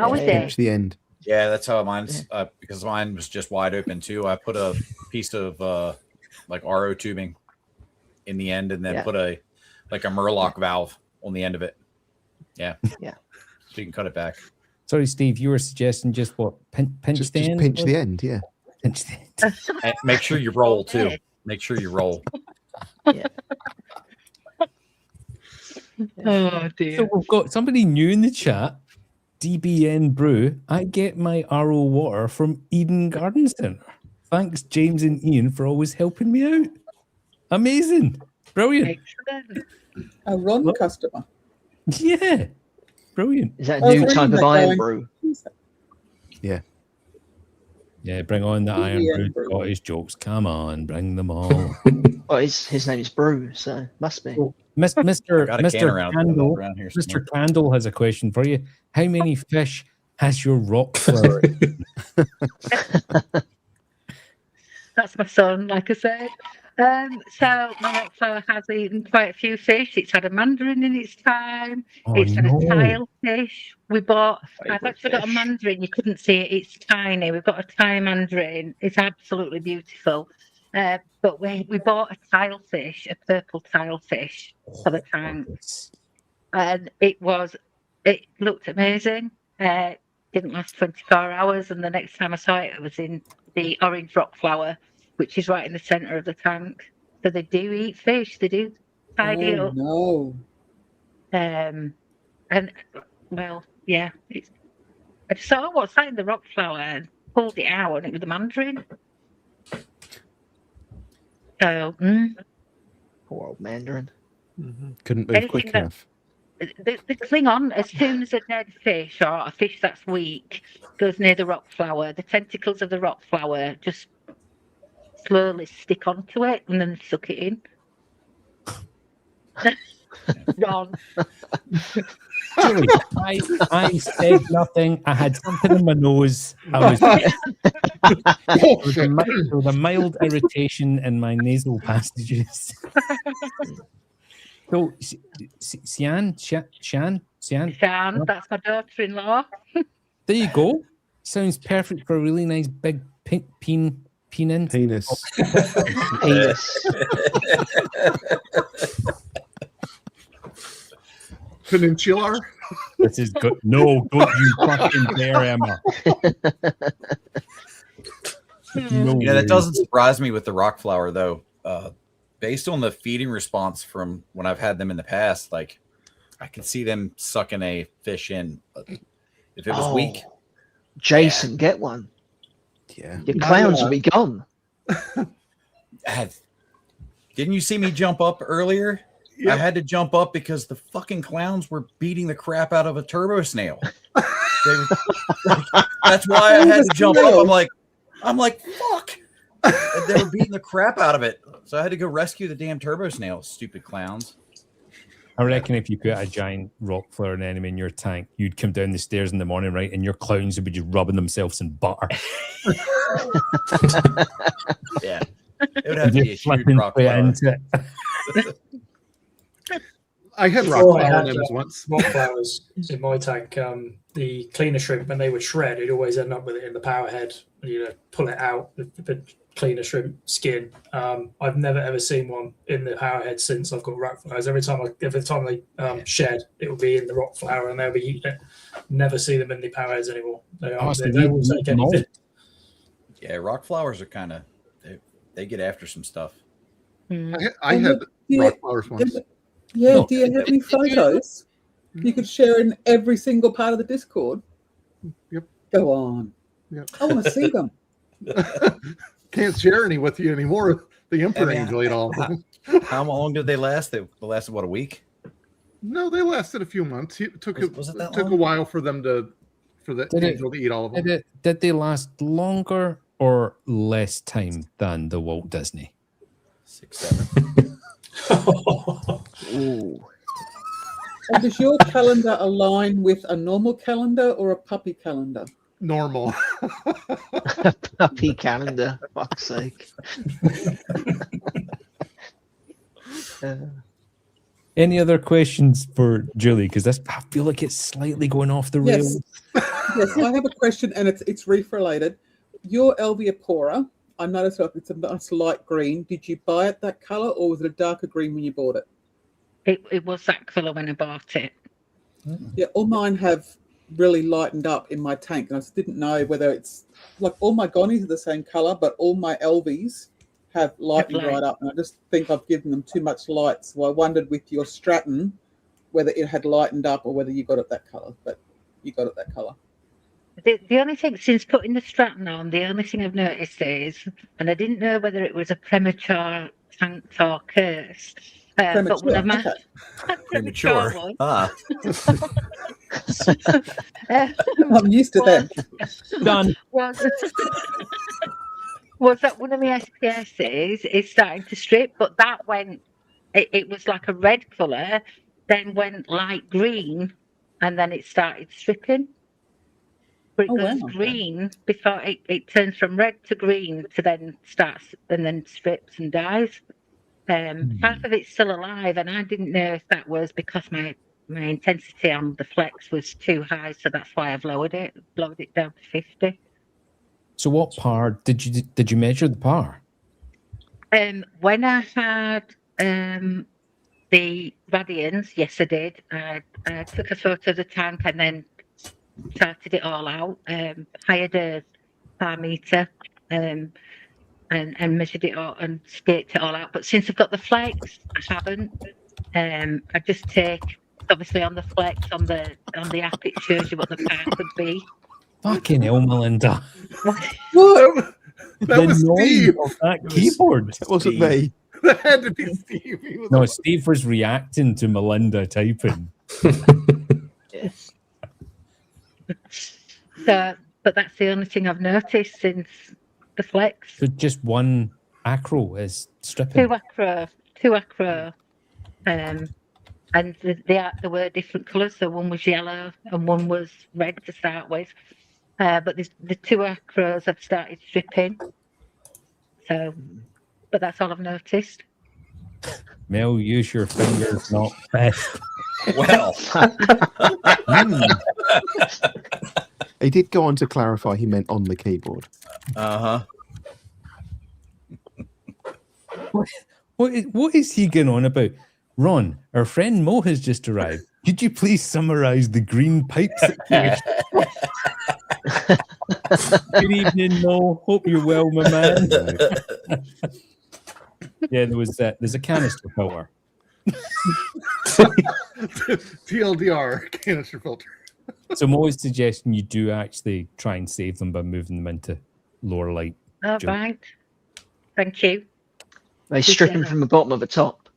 was it? Pinch the end. Yeah, that's how mine's. Because mine was just wide open too. I put a piece of like RO tubing in the end, and then put a Murloc valve on the end of it. Yeah. Yeah. So you can cut it back. Sorry, Steve, you were suggesting just what? Pinch the end? Just pinch the end, yeah. Pinch the end. And make sure you roll too. Make sure you roll. Yeah. Oh dear. So we've got somebody new in the chat. DBN Brew. I get my RO water from Eden Garden Centre. Thanks, James and Ian, for always helping me out. Amazing. Brilliant. Excellent. A Ron customer. Yeah. Brilliant. Is that a new type of iron brew? Yeah. Yeah, bring on the Iron Brew Scottish jokes. Come on, bring them all. Well, his name is Brew, so must be. Mr. Candle, around here Mr. Candle has a question for you. How many fish has your rock flower? That's my son, like I said. So my rock flower has eaten quite a few fish. It's had a mandarin in its time. It's had a tile fish. I've actually got a mandarin. You couldn't see it. It's tiny. We've got a Thai mandarin. It's absolutely beautiful. But we bought a tile fish, a purple tile fish for the tank. And it looked amazing. Didn't last 24 hours. And the next time I saw it, it was in the orange rock flower, which is right in the centre of the tank. So they do eat fish. They do tidy up. No. And well, yeah. I just saw what's that in the rock flower and pulled it out, and it was the mandarin. So, Poor old mandarin. Couldn't move quick enough. They cling on as soon as a dead fish or a fish that's weak goes near the rock flower. The tentacles of the rock flower just slowly stick onto it and then suck it in. Ron. I said nothing. I had something in my nose. There was a mild irritation in my nasal passages. So, Shan, that's my daughter-in-law. There you go. Sounds perfect for a really nice big pink penis. Penis. Peninsular? This is good. No, don't you fucking dare, Emma. No Yeah, way. that doesn't surprise me with the rock flower, though. Based on the feeding response from when I've had them in the past, like I can see them sucking a fish in. If it was weak, Jason, get one. Yeah, your clowns will be gone. Didn't you see me jump up earlier? Yep. I had to jump up because the fucking clowns were beating the crap out of a turbo snail. That's why I had to jump up. I'm like, fuck. And they were beating the crap out of it. So I had to go rescue the damn turbo snails, stupid clowns. I reckon if you put a giant rock flower anemone in your tank, you'd come down the stairs in the morning, right, and your clowns would be just rubbing themselves in butter. Yeah. It would have to be a huge rock flower. I had rock Before I flower had anemones once. rock flowers in my tank. The cleaner shrimp, when they would shred, you'd always end up with it in the power head. You pull it out, the cleaner shrimp skin. I've never ever seen one in the power head since I've got rock flowers. Every time they shed, it will be in the rock flower and they'll be eating it. Never see them in the power heads anymore. They will take anything. Yeah, rock flowers are kind of they get after some stuff. I had rock flowers once. Yeah, do you have any photos you could share in every single part of the Discord? Yep. Go on. Yep. I want to see them. Can't share any with you anymore. The Emperor enjoyed all of them. How long did they last? They lasted, what, a week? No, they lasted a few months. It took Was it that long? a while for them to angel to eat all of them. Did they last longer or less time than the Walt Disney? 6, 7. Ooh. And does your calendar align with a normal calendar or a puppy calendar? Normal. Puppy calendar, fuck's sake. Any other questions for Julie? Because I feel like it's slightly going off the rails. Yes, I have a question, and it's reef related. Your Alveopora, I noticed it's a nice light green. Did you buy it that color, or was it a darker green when you bought it? It was that colour when I bought it. Yeah, all mine have really lightened up in my tank, and I just didn't know whether it's like all my Gonnies are the same colour, but all my Elvies have lightened right up, and I just think I've given them too much light. So I wondered with your Stratton whether it had lightened up or whether you got it that colour, but you got it that colour. The only thing, since putting the Stratton on, the only thing I've noticed is, and I didn't know whether it was a premature tank or curse, but one of my Premature. one, I'm used to that. Done. Was that one of my SPSs is starting to strip, but that went, it was like a red colour, then went light green, and then it started stripping. But it goes green before it turns from red to green to then starts and then strips and dies. Half of it's still alive, and I didn't know if that was because my intensity on the flex was too high, so that's why I've lowered it down to 50. So what par did you measure the par? When I had the Radians, yes I did. I took a photo of the tank and then charted it all out. Hired a par meter and measured it all and scaped it all out. But since I've got the flex, I haven't. I just take, obviously on the flex on the app, it shows you what the par could be. Fucking hell, Melinda. What? That was Steve. That keyboard. It wasn't me. That had to be Steve. No, Steve was reacting to Melinda typing. Yes. So, but that's the only thing I've noticed since the flex. So just one acro is stripping. Two acro. And there were different colours. So one was yellow and one was red to start with. But the two acros have started stripping. So, but that's all I've noticed. Mel, use your fingers, not fist. Well. He did go on to clarify he meant on the keyboard. Uh-huh. What is he going on about? Ron, our friend Mo has just arrived. Could you please summarize the green pipe situation? Good evening, Mo. Hope you're well, my man. Yeah, there's a canister filter. TLDR canister filter. So Mo is suggesting you do actually try and save them by moving them into lower light. All right. Thank you. They strip them from the bottom of the top.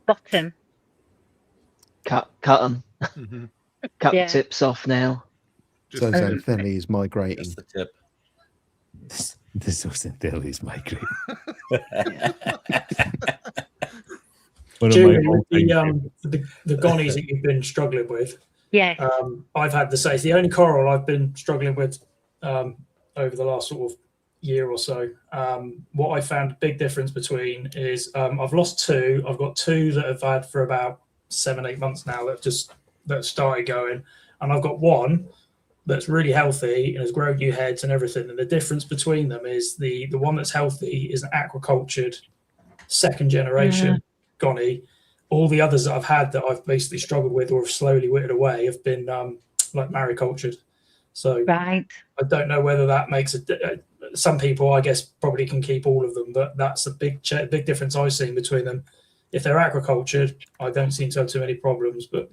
Bottom. Cut them. Mm-hmm. Cut the tips off now. So Xantheli is migrating. Just the tip. The Xantheli is migrating. Julie, all-time the gonnies that you've been struggling with. Yes. I've had the same. It's the only coral I've been struggling with over the last sort of year or so. What I found a big difference between is I've lost two. I've got two that I've had for about 7-8 months now that started going, and I've got one that's really healthy and has grown new heads and everything. And the difference between them is the one that's healthy is an aquacultured second generation gonny. All the others that I've had that I've basically struggled with or have slowly whittled away have been like maricultured. So right. I don't know whether that makes some people, I guess, probably can keep all of them, but that's a big difference I've seen between them. If they're aquacultured, I don't seem to have too many problems, but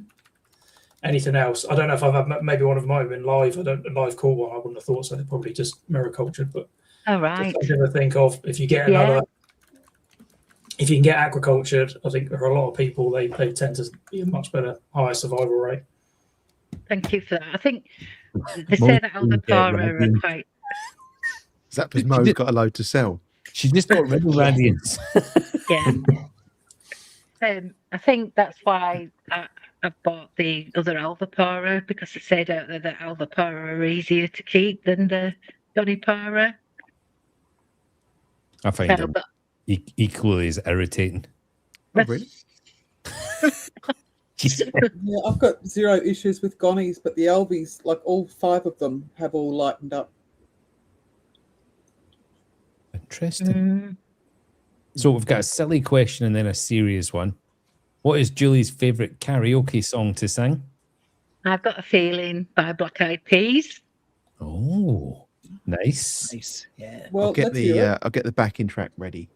anything else, I don't know if I've had, maybe one of them might have been live. I don't live caught one. I wouldn't have thought so. They're probably just maricultured, but all right. just something to think of. If you get another, if you can get aquacultured, I think for a lot of people they tend to be a much better, higher survival rate. Thank you for that. I think they say that Alvipara are quite. Is that because Mo's got a load to sell? She just got rid of Radiance. Yeah. I think that's why I bought the other Alvipara, because they said out there that Alvipara are easier to keep than the Donipara. I find them equally as irritating. Oh, really? Yeah, I've got zero issues with gonnies, but the albies, like all 5 of them, have all lightened up. Interesting. So we've got a silly question and then a serious one. What is Julie's favourite karaoke song to sing? I've Got a Feeling by Black Eyed Peas. Oh, nice. Nice. Yeah. Well, I'll get the backing track ready.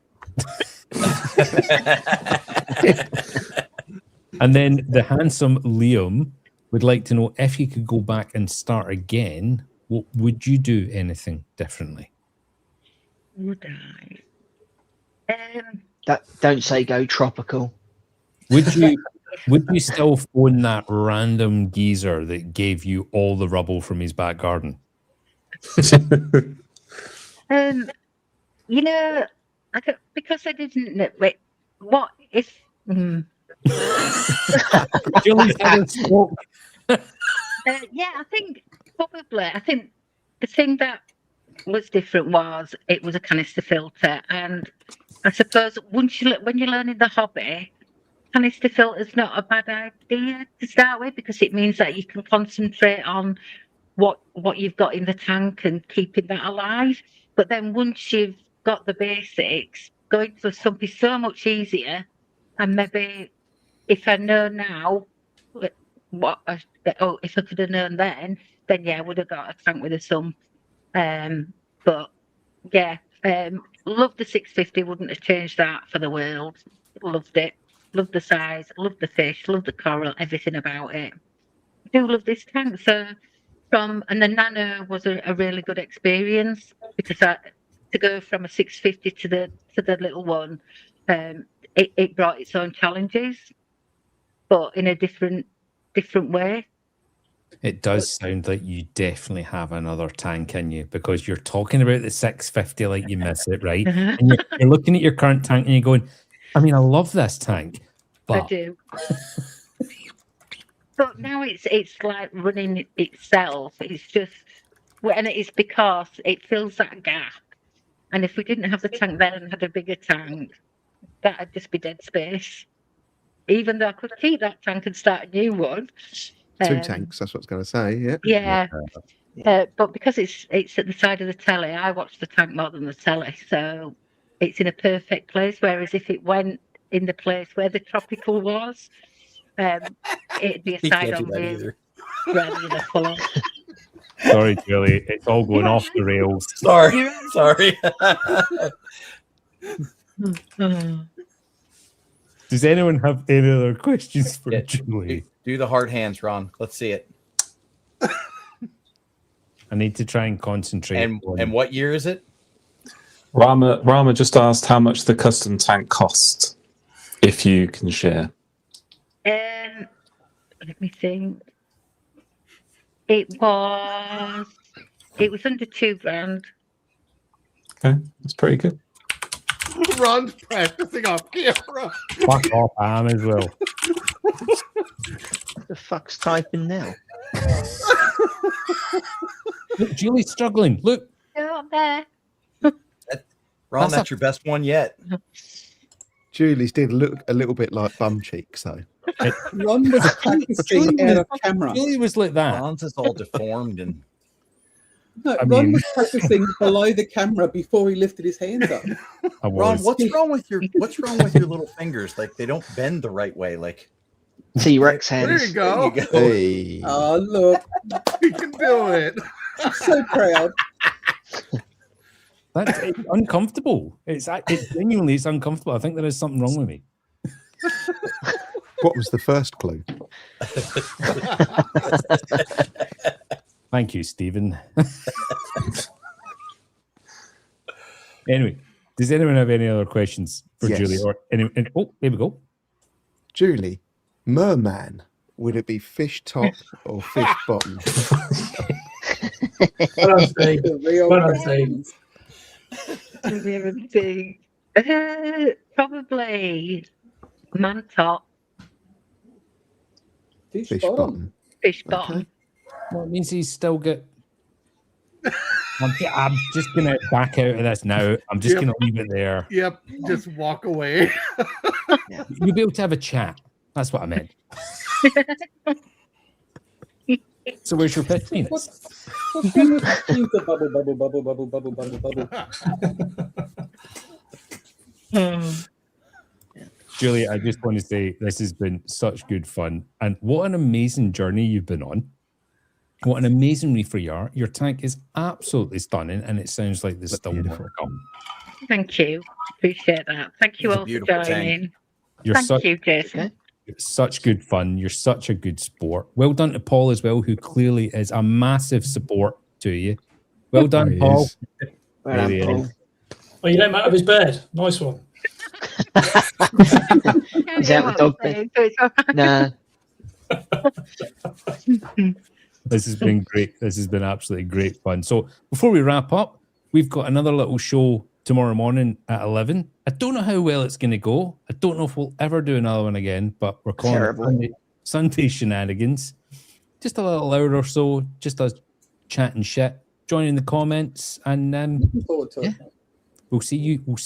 And then the handsome Liam would like to know, if you could go back and start again, would you do anything differently? Would I? Don't say go tropical. Would you still phone that random geezer that gave you all the rubble from his back garden? You know, because I didn't. Wait, what if? Julie's had a smoke. Yeah, I think probably. I think the thing that was different was it was a canister filter, and I suppose when you're learning the hobby, canister filter's not a bad idea to start with, because it means that you can concentrate on what you've got in the tank and keeping that alive. But then once you've got the basics, going for something so much easier, and maybe if I know now if I could have known then yeah, I would have got a tank with a sump. But yeah, loved the 650, wouldn't have changed that for the world. Loved it. Loved the size, loved the fish, loved the coral, everything about it. I do love this tank. So and the Nano was a really good experience, because to go from a 650 to the little one, it brought its own challenges, but in a different way. It does sound like you definitely have another tank in you, because you're talking about the 650 like you miss it, right? And you're looking at your current tank and you're going, I mean, I love this tank, but... I do. But now it's like running itself. It's just, and it's because it fills that gap. And if we didn't have the tank there and had a bigger tank, that'd just be dead space. Even though I could keep that tank and start a new one. 2 tanks, that's what I was going to say, yeah. Yeah. But because it's at the side of the telly, I watch the tank more than the telly, so it's in a perfect place. Whereas if it went in the place where the tropical was, it'd be a side on view rather than a full on. Sorry, Julie, it's all going off the rails. Sorry. Does anyone have any other questions for Julie? Do the hard hands, Ron. Let's see it. I need to try and concentrate. And what year is it? Rama just asked how much the custom tank cost, if you can share. Let me think. It was under $2,000. Okay, that's pretty good. Ron's practicing off camera. Fuck off, I am as well. What the fuck's typing now? Look, Julie's struggling. Look. Go up there. Ron, that's your best one yet. Julie's did look a little bit like bum cheeks, though. Ron was practicing out of camera. Julie was like that. Ron's is all deformed and. No, Ron was practicing below the camera before he lifted his hands up. Ron, what's wrong with your little fingers? Like they don't bend the right way. Like T-Rex hands. There you go. Hey. Oh, look. You can do it. I'm so proud. It's uncomfortable. It's genuinely uncomfortable. I think there is something wrong with me. What was the first clue? Thank you, Stephen. Anyway, does anyone have any other questions for Yes. Julie? Oh, there we go. Julie, merman. Would it be fish top or fish bottom? Well done, Steve. Well done, Steve. Probably man top. Fish bottom. Fish bottom. Okay. Well, it means he's still got. I'm just gonna back out of this now. I'm just gonna leave it there. Yep, just walk away. You'll be able to have a chat. That's what I meant. So where's your 15 minutes? What's wrong with the bubble? Julie, I just want to say this has been such good fun. And what an amazing journey you've been on. What an amazing reefer you are. Your tank is absolutely stunning, and it sounds like there's still more to come. Thank you. Appreciate that. Thank you It's a all for beautiful joining. You're Thank you, Jason. It's such good fun. You're such a good sport. Well done to Paul as well, who clearly is a massive support to you. Well done, There he Paul. is. Well There done, he is. Paul. Well, you don't out of his bed. Nice one. He's out the dog bed. Nah. This has been great. This has been absolutely great fun. So before we wrap up, we've got another little show tomorrow morning at 11. I don't know how well it's going to go. I don't know if we'll ever do another one again, but we're calling it Sunday Shenanigans. Just a little hour or so, just us chatting shit, joining the comments, and Looking forward to it. we'll see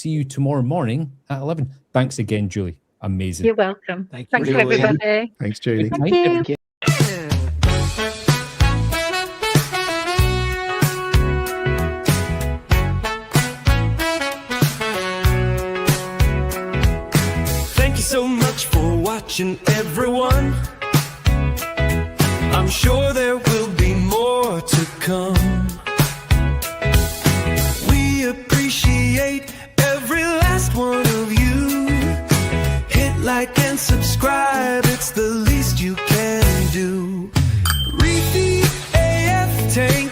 you tomorrow morning at 11. Thanks again, Julie. Amazing. You're welcome. Thank Thank you, you, Julie. everybody. Thanks, Julie. Thank you. Thank you. Thank you so much for watching, everyone. I'm sure there will be more to come. We appreciate every last one of you. Hit like and subscribe, it's the least you can do. Reefy AF Tank.